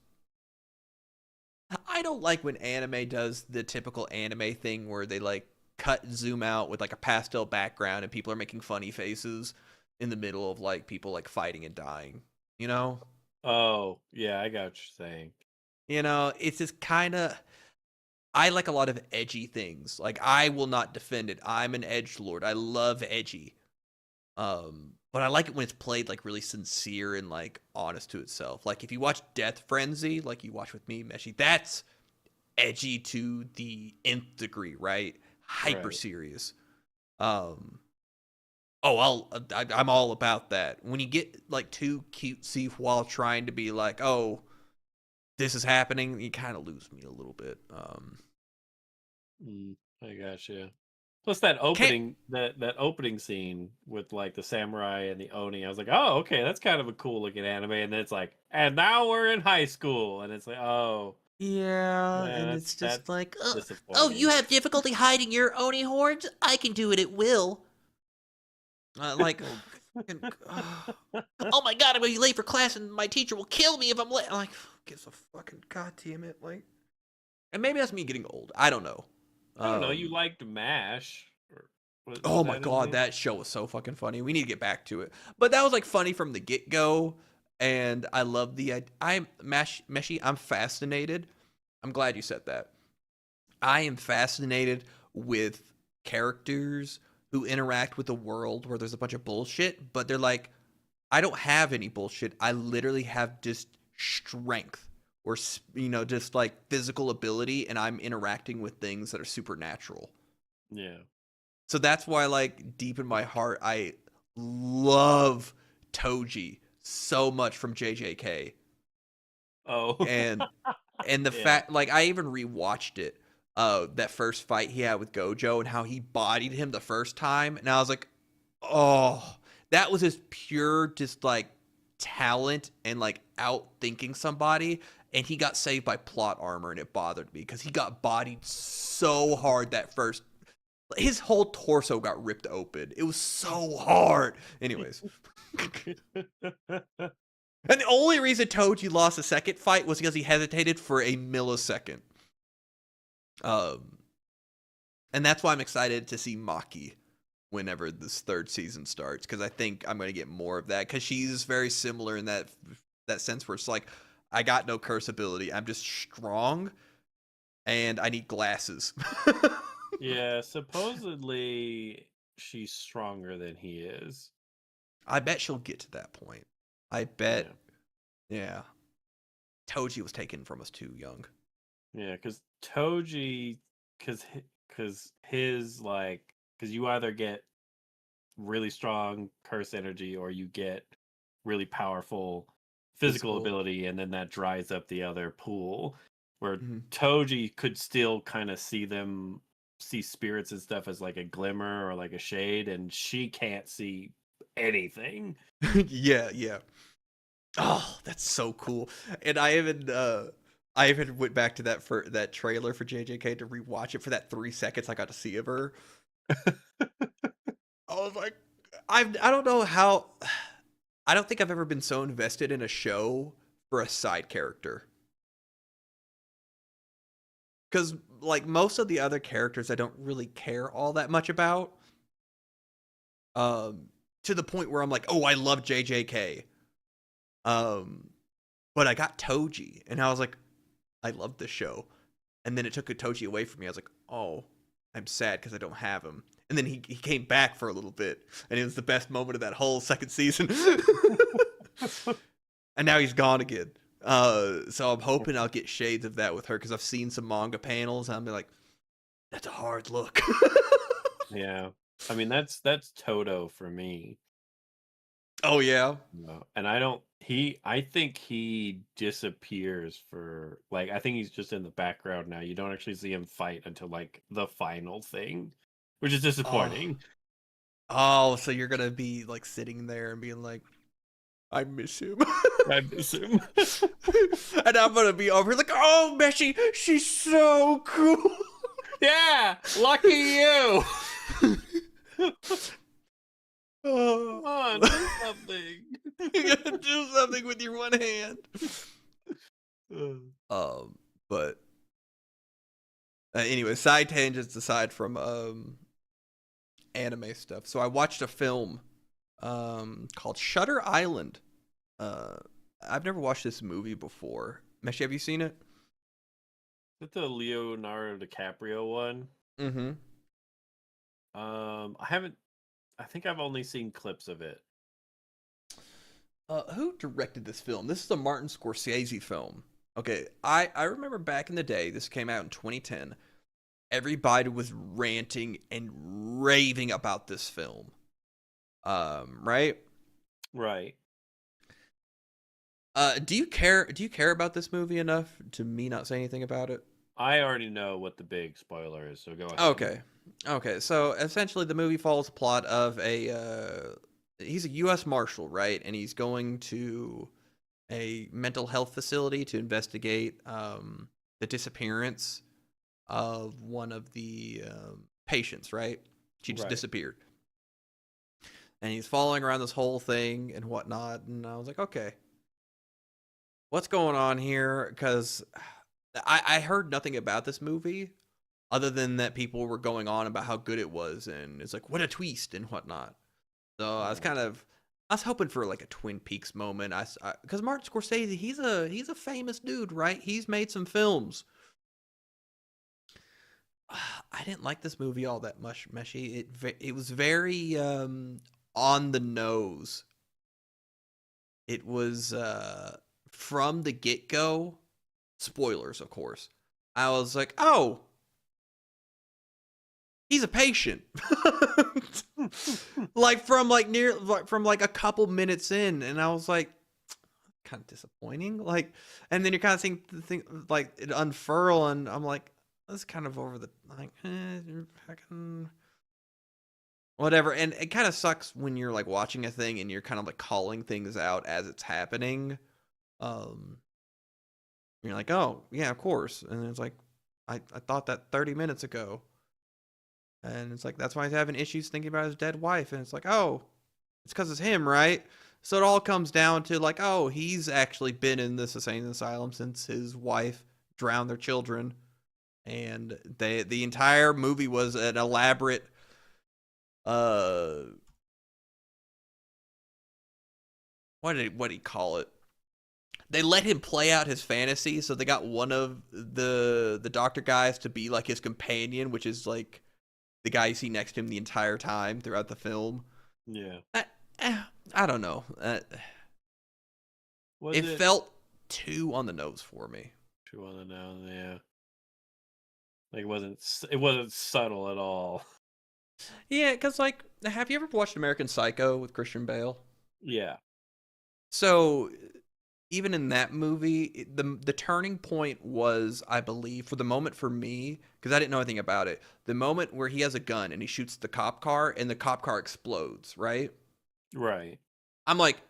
I don't like when anime does the typical anime thing where they like cut and zoom out with like a pastel background and people are making funny faces in the middle of like people like fighting and dying. You know? oh yeah, I got what you're saying. It's just kind of. I like a lot of edgy things. Like I will not defend it. I'm an edgelord. I love edgy. But I like it when it's played like really sincere and like honest to itself. Like if you watch Death Frenzy, like you watch with me, Meshi, that's edgy to the nth degree, right? Hyper Right. serious. I'm all about that. When you get like too cutesy while trying to be like, oh, this is happening, you kind of lose me a little bit. I gotcha. Plus that Can't opening that opening scene with like the samurai and the oni, I was like, oh, okay, that's kind of a cool looking anime. And then it's like, and now we're in high school, and it's like, oh, Yeah, yeah, and it's that's just like, oh, disappointing. you have difficulty hiding your Oni horns? I can do it at will. Like, fucking, oh my god, I'm gonna be late for class, and my teacher will kill me if I'm late. I'm like, gives a fucking goddamn it, like, and maybe that's me getting old. I don't know. I don't know. You liked MASH, or was Oh my that his god, name? that show was so fucking funny. We need to get back to it, but that was like funny from the get go, and I love I'm Meshi. I'm fascinated. I'm glad you said that. I am fascinated with characters who interact with the world where there's a bunch of bullshit, but they're like, I don't have any bullshit. I literally have just strength or, just like physical ability, and I'm interacting with things that are supernatural. Yeah. So that's why, like, deep in my heart, I love Toji so much from JJK. Oh. And the Yeah. fact, like, I even rewatched it, that first fight he had with Gojo and how he bodied him the first time, and I was like, oh, that was just pure, just like talent and like outthinking somebody. And he got saved by plot armor, and it bothered me because he got bodied so hard that first. His whole torso got ripped open. It was so hard. Anyways. And the only reason Toji lost the second fight was because he hesitated for a millisecond. And that's why I'm excited to see Maki whenever this third season starts, because I think I'm going to get more of that, because she's very similar in that sense where it's like, I got no curse ability. I'm just strong, and I need glasses. Yeah, supposedly she's stronger than he is. I bet she'll get to that point. I bet. Yeah. Toji was taken from us too young. Yeah, because Toji, because his like, because you either get really strong curse energy or you get really powerful physical ability, and then that dries up the other pool. Where Toji could still kind of see spirits and stuff as like a glimmer or like a shade, and she can't see anything. Yeah. Oh, that's so cool. And I even went back to that trailer for JJK to rewatch it for that 3 seconds I got to see of her. I was like, I don't know how. I don't think I've ever been so invested in a show for a side character. Because, like, most of the other characters I don't really care all that much about. To the point where I'm like, oh, I love JJK. But I got Toji, and I was like, I love this show. And then it took a Toji away from me. I was like, oh, I'm sad because I don't have him. And then he came back for a little bit, and it was the best moment of that whole second season. And now he's gone again. So I'm hoping I'll get shades of that with her, because I've seen some manga panels, and I'm like, that's a hard look. Yeah, I mean that's Toto for me. Oh yeah. No, and I think he disappears for like, I think he's just in the background now. You don't actually see him fight until like the final thing, which is disappointing. Oh, so you're gonna be like sitting there and being like, I miss him. I miss him. And I'm gonna be over here like, oh, Meshi, she's so cool. Yeah, lucky you. Oh. Come on, do something. You gotta do something with your one hand. But anyway, side tangents aside from anime stuff. So I watched a film called Shutter Island. I've never watched this movie before. Meshi, have you seen it? Is it the Leonardo DiCaprio one? Mm-hmm. I haven't. I think I've only seen clips of it. Who directed this film? This is a Martin Scorsese film. Okay, I remember back in the day, this came out in 2010. Everybody was ranting and raving about this film. Right? Right. Do you care about this movie enough to me not say anything about it? I already know what the big spoiler is, so go ahead. Okay. So essentially, the movie follows the plot of he's a U.S. Marshal, right? And he's going to a mental health facility to investigate the disappearance of one of the patients, right? She just disappeared. And he's following around this whole thing and whatnot. And I was like, okay, what's going on here? Because I heard nothing about this movie other than that people were going on about how good it was. And it's like, what a twist and whatnot. So I was hoping for like a Twin Peaks moment. Because Martin Scorsese, he's a famous dude, right? He's made some films. I didn't like this movie all that much, Meshi. It was very on the nose. It was from the get go. Spoilers, of course. I was like, oh, he's a patient. Like from like a couple minutes in, and I was like, kind of disappointing. Like, and then you're kind of seeing the thing like it unfurl, and I'm like, that's kind of over the like, fucking whatever. And it kind of sucks when you're like watching a thing and you're kind of like calling things out as it's happening. Um, you're like, oh yeah, of course, and it's like, I thought that 30 minutes ago. And it's like, that's why he's having issues thinking about his dead wife. And it's like, oh, it's because it's him, right? So it all comes down to like, oh, he's actually been in this insane asylum since his wife drowned their children. And the entire movie was an elaborate what did he call it? They let him play out his fantasy, so they got one of the doctor guys to be like his companion, which is like the guy you see next to him the entire time throughout the film. Yeah. I don't know. Was It it felt too on the nose for me. too on the nose? Yeah. Like it wasn't subtle at all. Yeah, because like, have you ever watched American Psycho with Christian Bale? Yeah. So even in that movie, the turning point was, I believe, for the moment for me, because I didn't know anything about it, the moment where he has a gun and he shoots the cop car and the cop car explodes, right? Right. I'm like,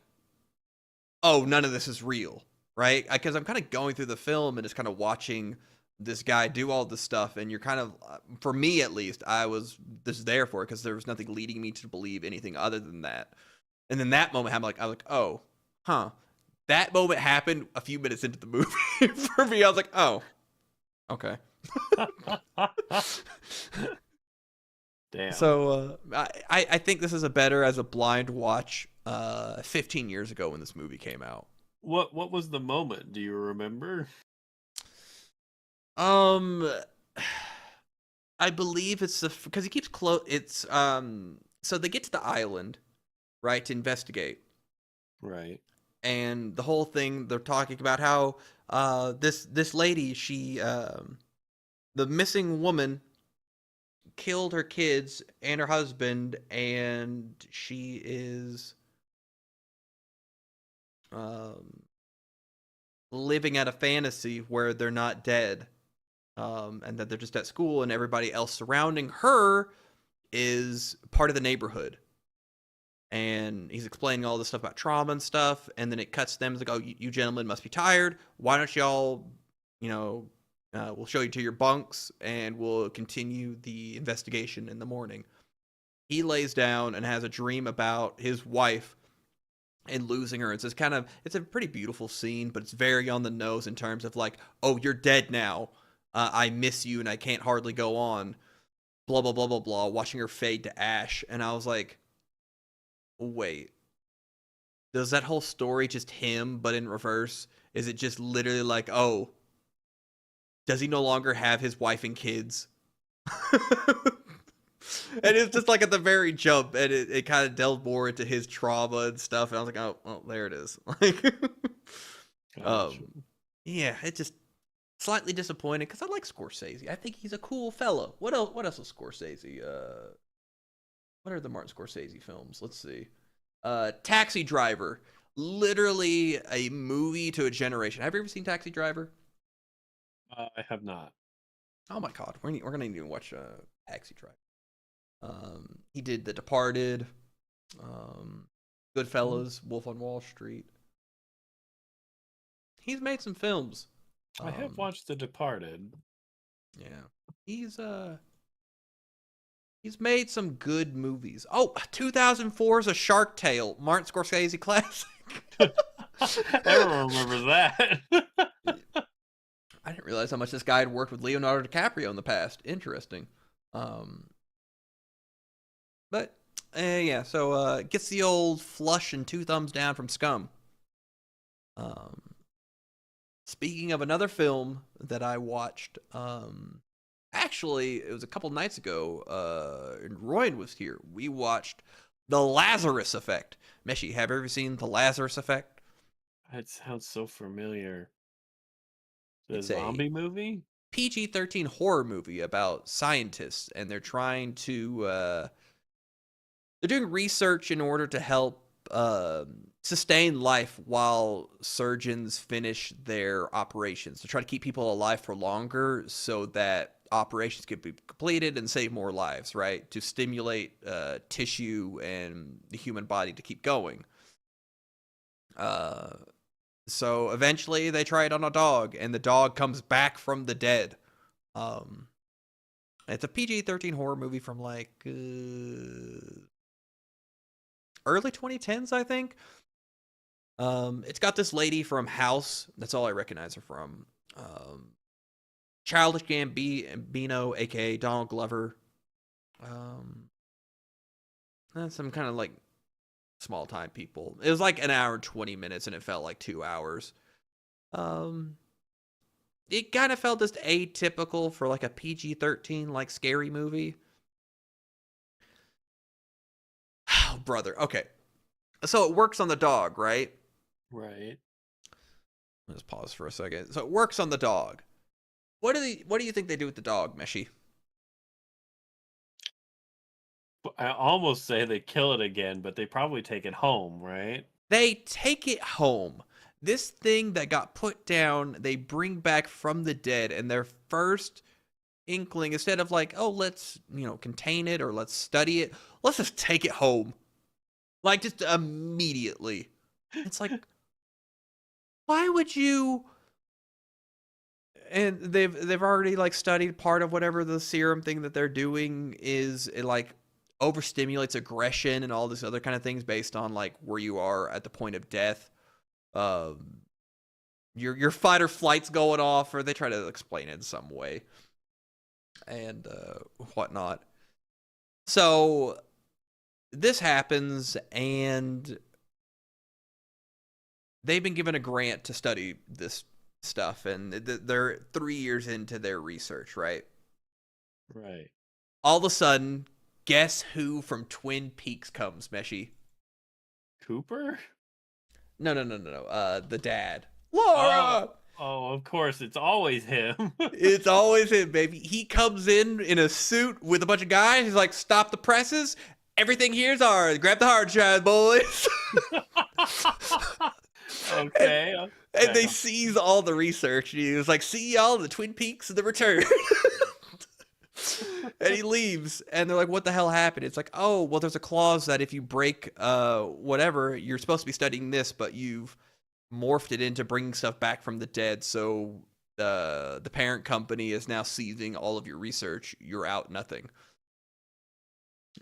oh, none of this is real, right? Because I'm kind of going through the film and just kind of watching this guy do all this stuff, and you're kind of, for me at least, I was just there for it because there was nothing leading me to believe anything other than that. And then that moment, I'm like, oh, huh. That moment happened a few minutes into the movie for me. I was like, oh, okay. Damn. So I think this is a better as a blind watch 15 years ago when this movie came out. What was the moment? Do you remember? I believe it's because he keeps close. It's so they get to the island, right, to investigate. Right. And the whole thing, they're talking about how this lady, she the missing woman killed her kids and her husband, and she is living out a fantasy where they're not dead, and that they're just at school, and everybody else surrounding her is part of the neighborhood. And he's explaining all this stuff about trauma and stuff, and then it cuts to them. It's like, oh, you gentlemen must be tired. Why don't y'all, we'll show you to your bunks, and we'll continue the investigation in the morning. He lays down and has a dream about his wife and losing her. It's a pretty beautiful scene, but it's very on the nose in terms of like, oh, you're dead now. I miss you, and I can't hardly go on. Blah, blah, blah, blah, blah. Watching her fade to ash. And I was like, wait, does that whole story just him but in reverse? Is it just literally like, oh, does he no longer have his wife and kids? And it's just like at the very jump, and it kind of delved more into his trauma and stuff, and I was like, oh, well, there it is. Like, Gotcha. yeah, it just slightly disappointed because I like Scorsese. I think he's a cool fellow. What else is Scorsese? What are the Martin Scorsese films? Let's see. Taxi Driver. Literally a movie to a generation. Have you ever seen Taxi Driver? I have not. Oh my god, we're gonna need to watch Taxi Driver. He did The Departed, Goodfellas, Wolf on Wall Street. He's made some films. I have watched The Departed. Yeah, he's made some good movies. Oh, 2004's A Shark Tale, Martin Scorsese classic. Everyone remembers that. I didn't realize how much this guy had worked with Leonardo DiCaprio in the past. Interesting. But yeah, so gets the old flush and 2 thumbs down from Scum. Speaking of another film that I watched Actually, it was a couple nights ago, and Royan was here. We watched The Lazarus Effect. Meshi, have you ever seen The Lazarus Effect? That sounds so familiar. The It's a zombie movie? PG-13 horror movie about scientists, and they're trying to they're doing research in order to help sustain life while surgeons finish their operations, to try to keep people alive for longer so that operations can be completed and save more lives, right? To stimulate tissue and the human body to keep going. So eventually they try it on a dog, and the dog comes back from the dead. It's a PG-13 horror movie from like early 2010s, I think. It's got this lady from House. That's all I recognize her from. Childish Gambino, aka Donald Glover. Some kind of like small time people. It was like an hour and 20 minutes, and it felt like 2 hours. It kind of felt just atypical for like a PG-13 like scary movie. Oh, brother. Okay. So it works on the dog, right? Right. Let's pause for a second. So it works on the dog. What do you think they do with the dog, Meshi? I almost say they kill it again, but they probably take it home, right? They take it home. This thing that got put down, they bring back from the dead, and their first inkling, instead of like, oh, let's, contain it or let's study it, let's just take it home. Like, just immediately. It's like, why would you? And they've already like studied part of whatever the serum thing that they're doing is. It like overstimulates aggression and all this other kind of things based on like where you are at the point of death. Your fight or flight's going off, or they try to explain it in some way, and whatnot. So this happens, and they've been given a grant to study this stuff, and they're 3 years into their research, right? Right. All of a sudden, guess who from Twin Peaks comes, Meshi? Cooper? No. The dad. Laura! Oh, of course. It's always him. It's always him, baby. He comes in a suit with a bunch of guys. He's like, stop the presses. Everything here's ours. Grab the hard drive, boys. Okay. And they seize all the research. And he was like, see y'all, the Twin Peaks of the return. And he leaves. And they're like, what the hell happened? It's like, oh, well, there's a clause that if you break whatever, you're supposed to be studying this, but you've morphed it into bringing stuff back from the dead. So the parent company is now seizing all of your research. You're out nothing.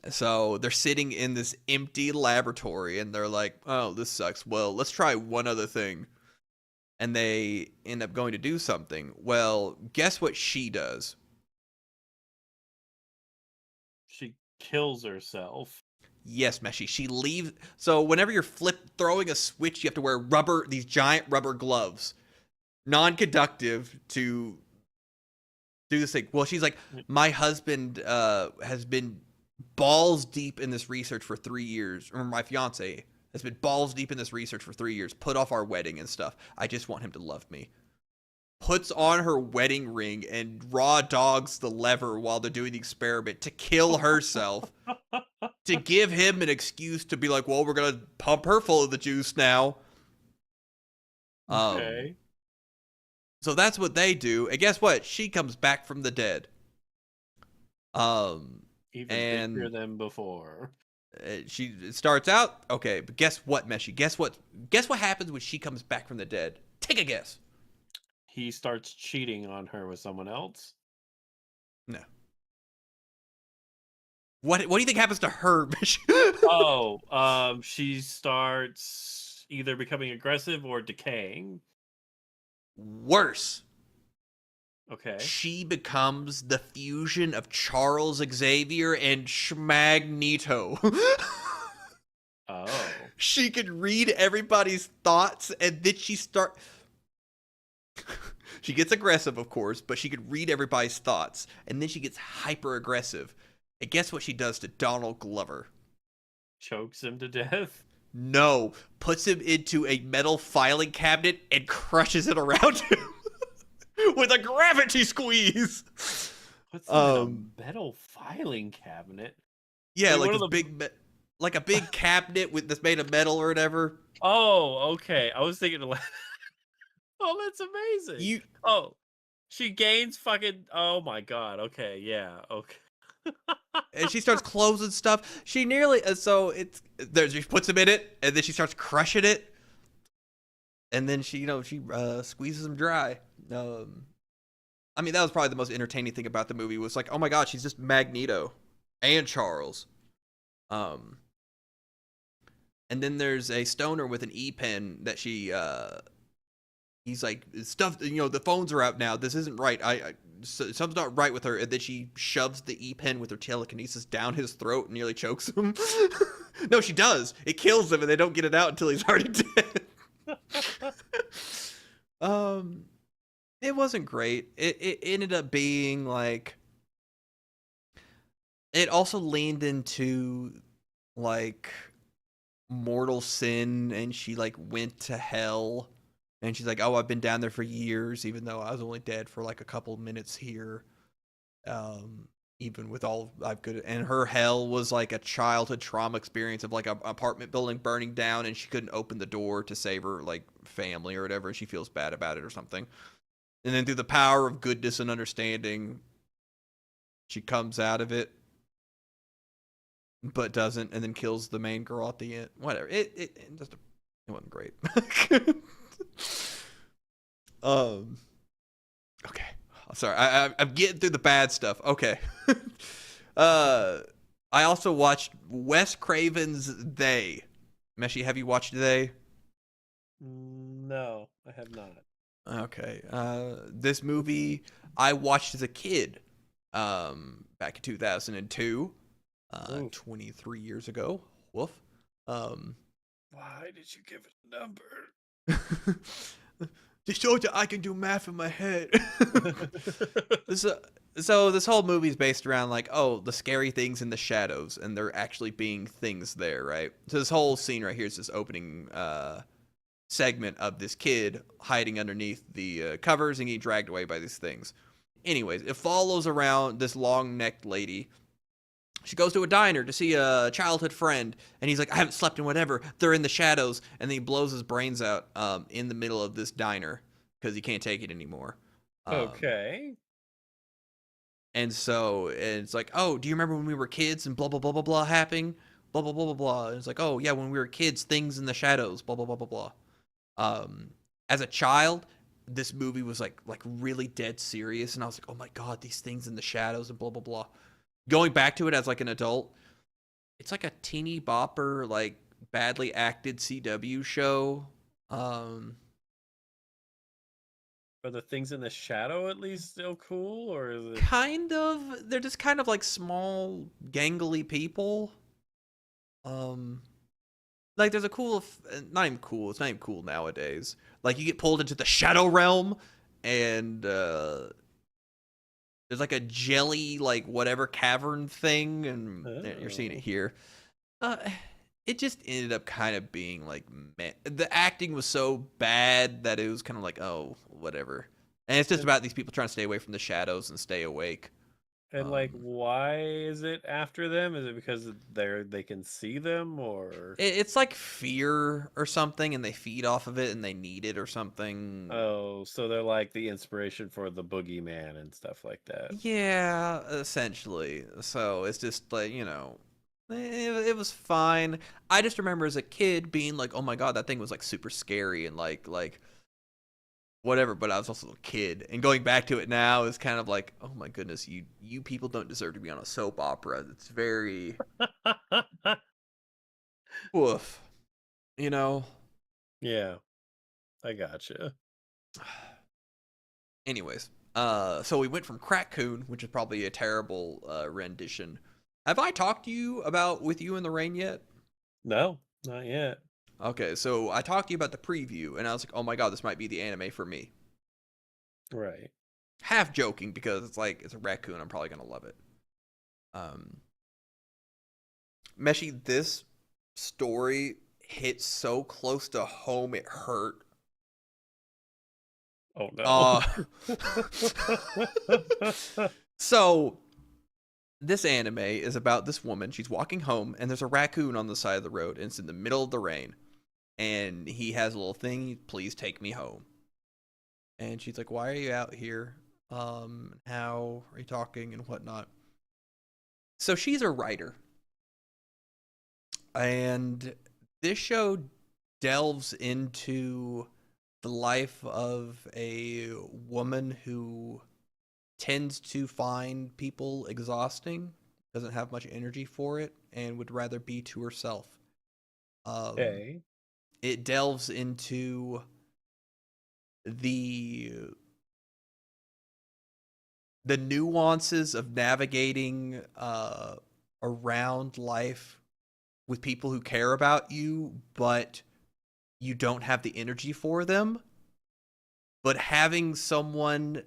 So they're sitting in this empty laboratory, and they're like, oh, this sucks. Well, let's try one other thing. And they end up going to do something. Well, guess what she does? She kills herself. Yes, Meshi. She leaves. So whenever you're throwing a switch, you have to wear these giant rubber gloves, non-conductive, to do this thing. Well, she's like, my husband has been balls deep in this research for 3 years, or my fiance has been balls deep in this research for 3 years, put off our wedding and stuff. I just want him to love me. Puts on her wedding ring and raw dogs the lever while they're doing the experiment to kill herself, to give him an excuse to be like, well, we're going to pump her full of the juice now. Okay. So that's what they do. And guess what? She comes back from the dead. Even bigger than before. She starts out okay, but guess what, Meshi? Guess what happens when she comes back from the dead? Take a guess. He starts cheating on her with someone else. No. What do you think happens to her, Meshi? She starts either becoming aggressive or decaying. Worse. Okay. She becomes the fusion of Charles Xavier and Schmagneto. Oh. She could read everybody's thoughts, and then she She gets aggressive, of course, but she could read everybody's thoughts. And then she gets hyper aggressive. And guess what she does to Donald Glover? Chokes him to death. No, puts him into a metal filing cabinet and crushes it around him with a gravity squeeze. Puts him in a metal filing cabinet. Yeah, Wait, like what this are the- big, like a big cabinet that's made of metal or whatever. Oh, okay. I was thinking like, oh, that's amazing. You Oh, she gains fucking. Oh my god. Okay, yeah. Okay. and she starts closing stuff. She nearly so it's there. She puts him in it, and then she starts crushing it, and then she squeezes him dry. I mean, that was probably the most entertaining thing about the movie was like, oh my god, she's just Magneto and Charles. And then there's a stoner with an e-pen that he's like, stuff, the phones are out now. This isn't right. Something's not right with her. And then she shoves the e-pen with her telekinesis down his throat and nearly chokes him. No, she does. It kills him and they don't get it out until he's already dead. It wasn't great. It ended up being like, it also leaned into like mortal sin, and she like went to hell, and she's like, oh, I've been down there for years, even though I was only dead for like a couple minutes here. Even with all I've good, and her hell was like a childhood trauma experience of like an apartment building burning down, and she couldn't open the door to save her like family or whatever. She feels bad about it or something. And then through the power of goodness and understanding, she comes out of it, but doesn't, and then kills the main girl at the end. Whatever. It wasn't great. Okay. I'm sorry. I'm getting through the bad stuff. Okay. I also watched Wes Craven's They. Meshi, have you watched They? No, I have not. Okay. This movie I watched as a kid, back in 2002, 23 years ago. Woof. Why did you give it a number? To show that I can do math in my head. So this whole movie is based around like, oh, the scary things in the shadows, and there actually being things there, right? So this whole scene right here is this opening segment of this kid hiding underneath the covers and getting dragged away by these things. Anyways, it follows around this long-necked lady. She goes to a diner to see a childhood friend, and he's like, I haven't slept in whatever. They're in the shadows. And then he blows his brains out in the middle of this diner because he can't take it anymore. Okay. And so it's like, oh, do you remember when we were kids and blah, blah, blah, blah, blah happening? Blah, blah, blah, blah, blah. And it's like, oh, yeah, when we were kids, things in the shadows, blah, blah, blah, blah, blah. As a child, this movie was like really dead serious. And I was like, oh my God, these things in the shadows and blah, blah, blah. Going back to it as like an adult, it's like a teeny bopper, like badly acted CW show. Are the things in the shadow at least still cool, or is it Kind of. They're just kind of like small, gangly people. Like there's a cool, not even cool. It's not even cool nowadays. Like you get pulled into the shadow realm, and there's like a jelly, like whatever cavern thing, and you're seeing it here. It just ended up kind of being like, man, the acting was so bad that it was kind of like, oh, whatever. And it's just about these people trying to stay away from the shadows and stay awake. and like why is it after them? Is it because they can see them, or It's like fear or something, and they feed off of it, and they need it or something. oh, so they're like the inspiration for the boogeyman and stuff like that. Yeah, essentially. So it's just like, it was fine. I just remember as a kid being like, oh my God, that thing was like super scary and like whatever, but I was also a kid. And going back to it now is kind of like, oh my goodness, you people don't deserve to be on a soap opera. It's very woof. Yeah, I gotcha. Anyways, so we went from Crack-Coon, which is probably a terrible rendition. Have I talked to you about With You in the Rain yet? No, not yet. Okay, so I talked to you about the preview, and I was like, oh my God, this might be the anime for me. Right. Half joking because it's like it's a raccoon. I'm probably gonna love it. Um, Meshi, this story hit so close to home it hurt. Oh no. Uh, so this anime is about this woman. She's walking home, and there's a raccoon on the side of the road, and it's in the middle of the rain. And he has a little thing. Please take me home. And she's like, "Why are you out here? How are you talking and whatnot?" So she's a writer, and this show delves into the life of a woman who tends to find people exhausting, doesn't have much energy for it, and would rather be to herself. Um, Okay. it delves into the the nuances of navigating around life with people who care about you, but you don't have the energy for them. But having someone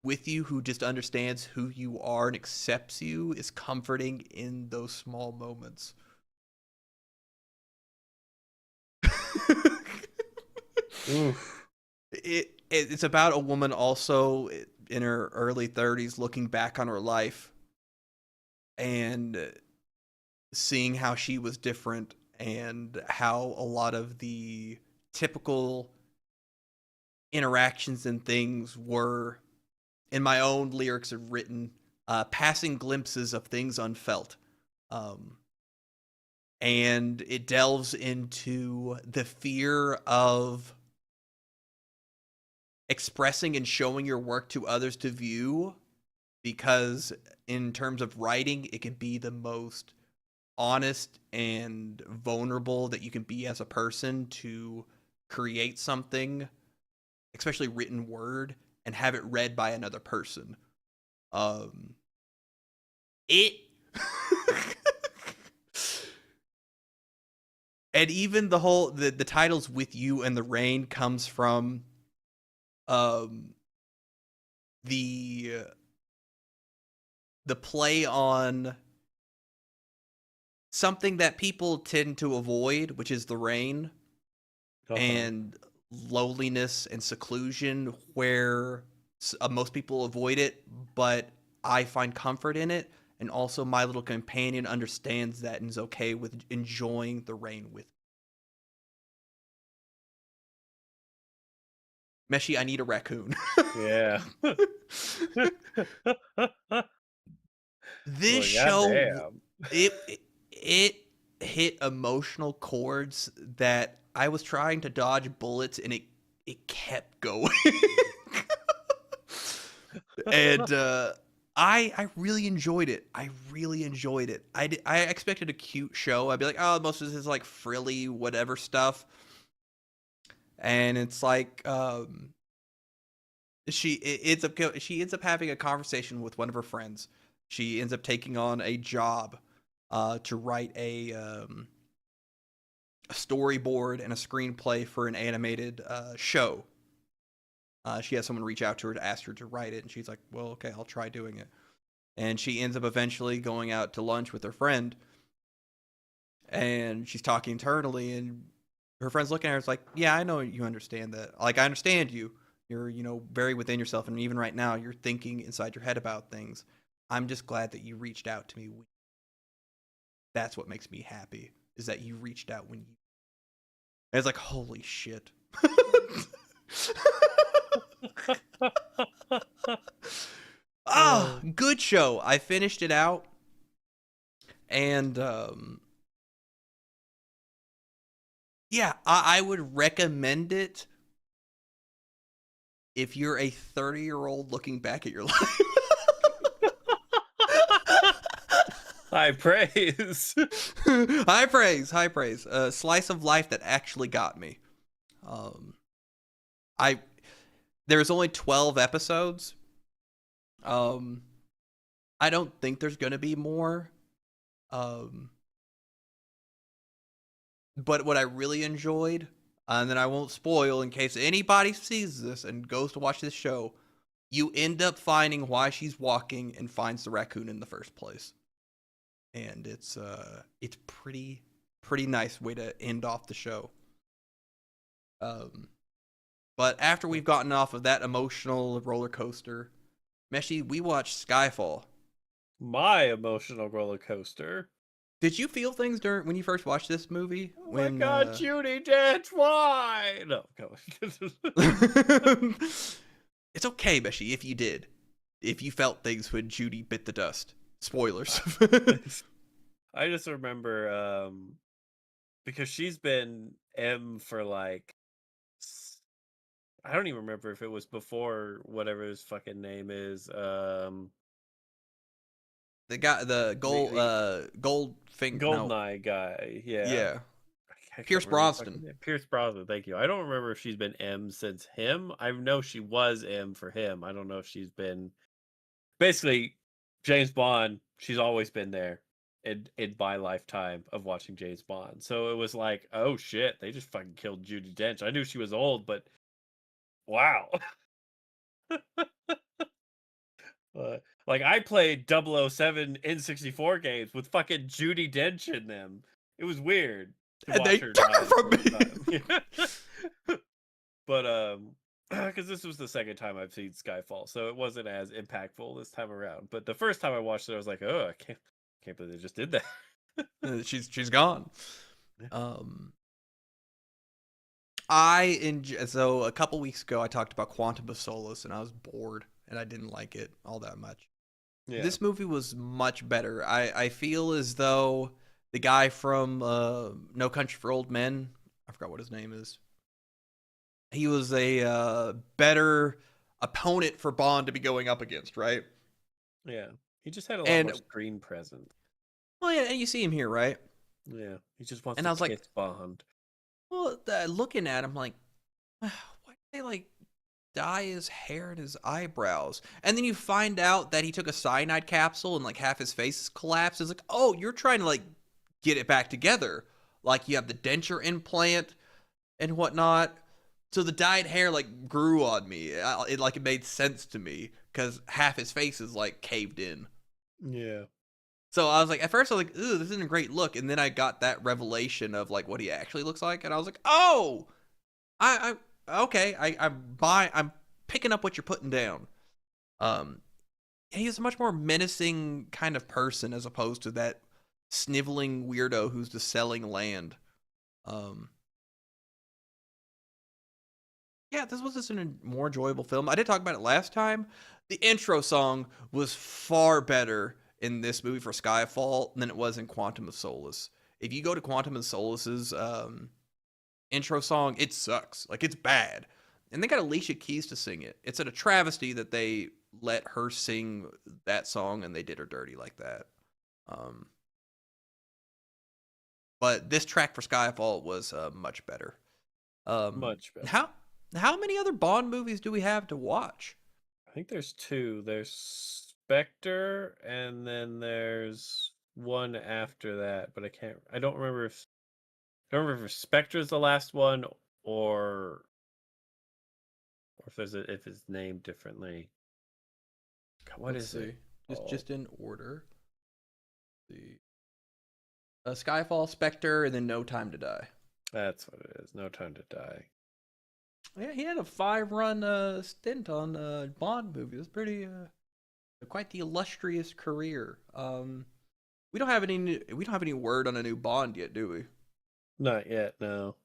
with you who just understands who you are and accepts you is comforting in those small moments. Oof. It's about a woman also in her early 30s looking back on her life and seeing how she was different and how a lot of the typical interactions and things were, in my own lyrics have written, passing glimpses of things unfelt. Um, and it delves into the fear of expressing and showing your work to others to view, because in terms of writing, it can be the most honest and vulnerable that you can be as a person to create something, especially written word, and have it read by another person. Um, it and even the titles "With You" and "The Rain" comes from um the the play on something that people tend to avoid, which is the rain Uh-huh. and loneliness and seclusion, where most people avoid it, but I find comfort in it. And also, my little companion understands that and is okay with enjoying the rain with me. Meshi, I need a raccoon. Yeah. This Well, show, goddamn. it hit emotional chords that I was trying to dodge bullets, and it kept going. And I really enjoyed it. I really enjoyed it. I expected a cute show. I'd be like, oh, most of this is like frilly whatever stuff, and it's like she ends up having a conversation with one of her friends. She ends up taking on a job to write a storyboard and a screenplay for an animated show. She has someone reach out to her to ask her to write it, and she's like, well, okay, I'll try doing it. And she ends up eventually going out to lunch with her friend, and she's talking internally, and her friend's looking at her. It's like, yeah, I know you understand that. Like, I understand you. You're, very within yourself, and even right now, you're thinking inside your head about things. I'm just glad that you reached out to me. That's what makes me happy, is that you reached out when you. And it's like, holy shit. Ah, good show. I finished it out, and yeah, I would recommend it if you're a 30-year-old looking back at your life. High praise. High praise, high praise. A slice of life that actually got me. Um, I There's only 12 episodes. Um, I don't think there's gonna be more. Um, but what I really enjoyed, and then I won't spoil in case anybody sees this and goes to watch this show. You end up finding why she's walking and finds the raccoon in the first place, and it's pretty nice way to end off the show. But after we've gotten off of that emotional roller coaster, Meshi, we watched Skyfall. My emotional roller coaster. Did you feel things when you first watched this movie? Oh my God, Judi Dench, why? No, go. It's okay, Meshi, if you did. If you felt things when Judy bit the dust. Spoilers. I just remember because she's been M for like, I don't even remember if it was before whatever his fucking name is. The guy, the gold finger, Goldeneye guy, yeah. Yeah. I can't Pierce remember his Brosnan. fucking name. Pierce Brosnan, thank you. I don't remember if she's been M since him. I know she was M for him. I don't know if she's been basically James Bond. She's always been there in my lifetime of watching James Bond. So it was like, oh shit, they just fucking killed Judi Dench. I knew she was old, but wow. Like I played 007 N64 games with fucking Judi Dench in them. It was weird to And watch they her took her die from the me. first time. But because this was the second time I've seen Skyfall, so it wasn't as impactful this time around. But the first time I watched it, I was like, oh, I can't believe they just did that. She's gone. Yeah. So a couple weeks ago I talked about Quantum of Solace and I was bored and I didn't like it all that much. Yeah. This movie was much better. I feel as though the guy from No Country for Old Men, I forgot what his name is. He was a better opponent for Bond to be going up against, right? Yeah. He just had a lot more screen presence. Well, yeah, and you see him here, right? Yeah. He just wants And to I was like, kiss Bond. Well, looking at him like, why did they like dye his hair and his eyebrows? And then you find out that he took a cyanide capsule and like half his face is collapsed. It's like, oh, you're trying to like get it back together. Like you have the denture implant and whatnot. So the dyed hair like grew on me. It made sense to me because half his face is like caved in. Yeah. So I was like, at first I was like, ooh, this isn't a great look. And then I got that revelation of like what he actually looks like. And I was like, oh, okay. I'm picking up what you're putting down. He's a much more menacing kind of person as opposed to that sniveling weirdo who's just selling land. Yeah, this was just a more enjoyable film. I did talk about it last time. The intro song was far better in this movie for Skyfall than it was in Quantum of Solace. If you go to Quantum of Solace's intro song, it sucks. Like, it's bad. And they got Alicia Keys to sing it. It's a travesty that they let her sing that song and they did her dirty like that. But this track for Skyfall was much better. Much better. How many other Bond movies do we have to watch? I think there's two. There's Spectre, and then there's one after that, but I don't remember if Spectre's the last one or if it's named differently. God, what Let's is see. it? Just in order. Let's see. Skyfall, Spectre, and then No Time to Die. That's what it is. No Time to Die. Yeah, he had a 5-run stint on Bond movies. It was pretty quite the illustrious career. We don't have any word on a new Bond yet, do we? Not yet, no.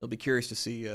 I'll be curious to see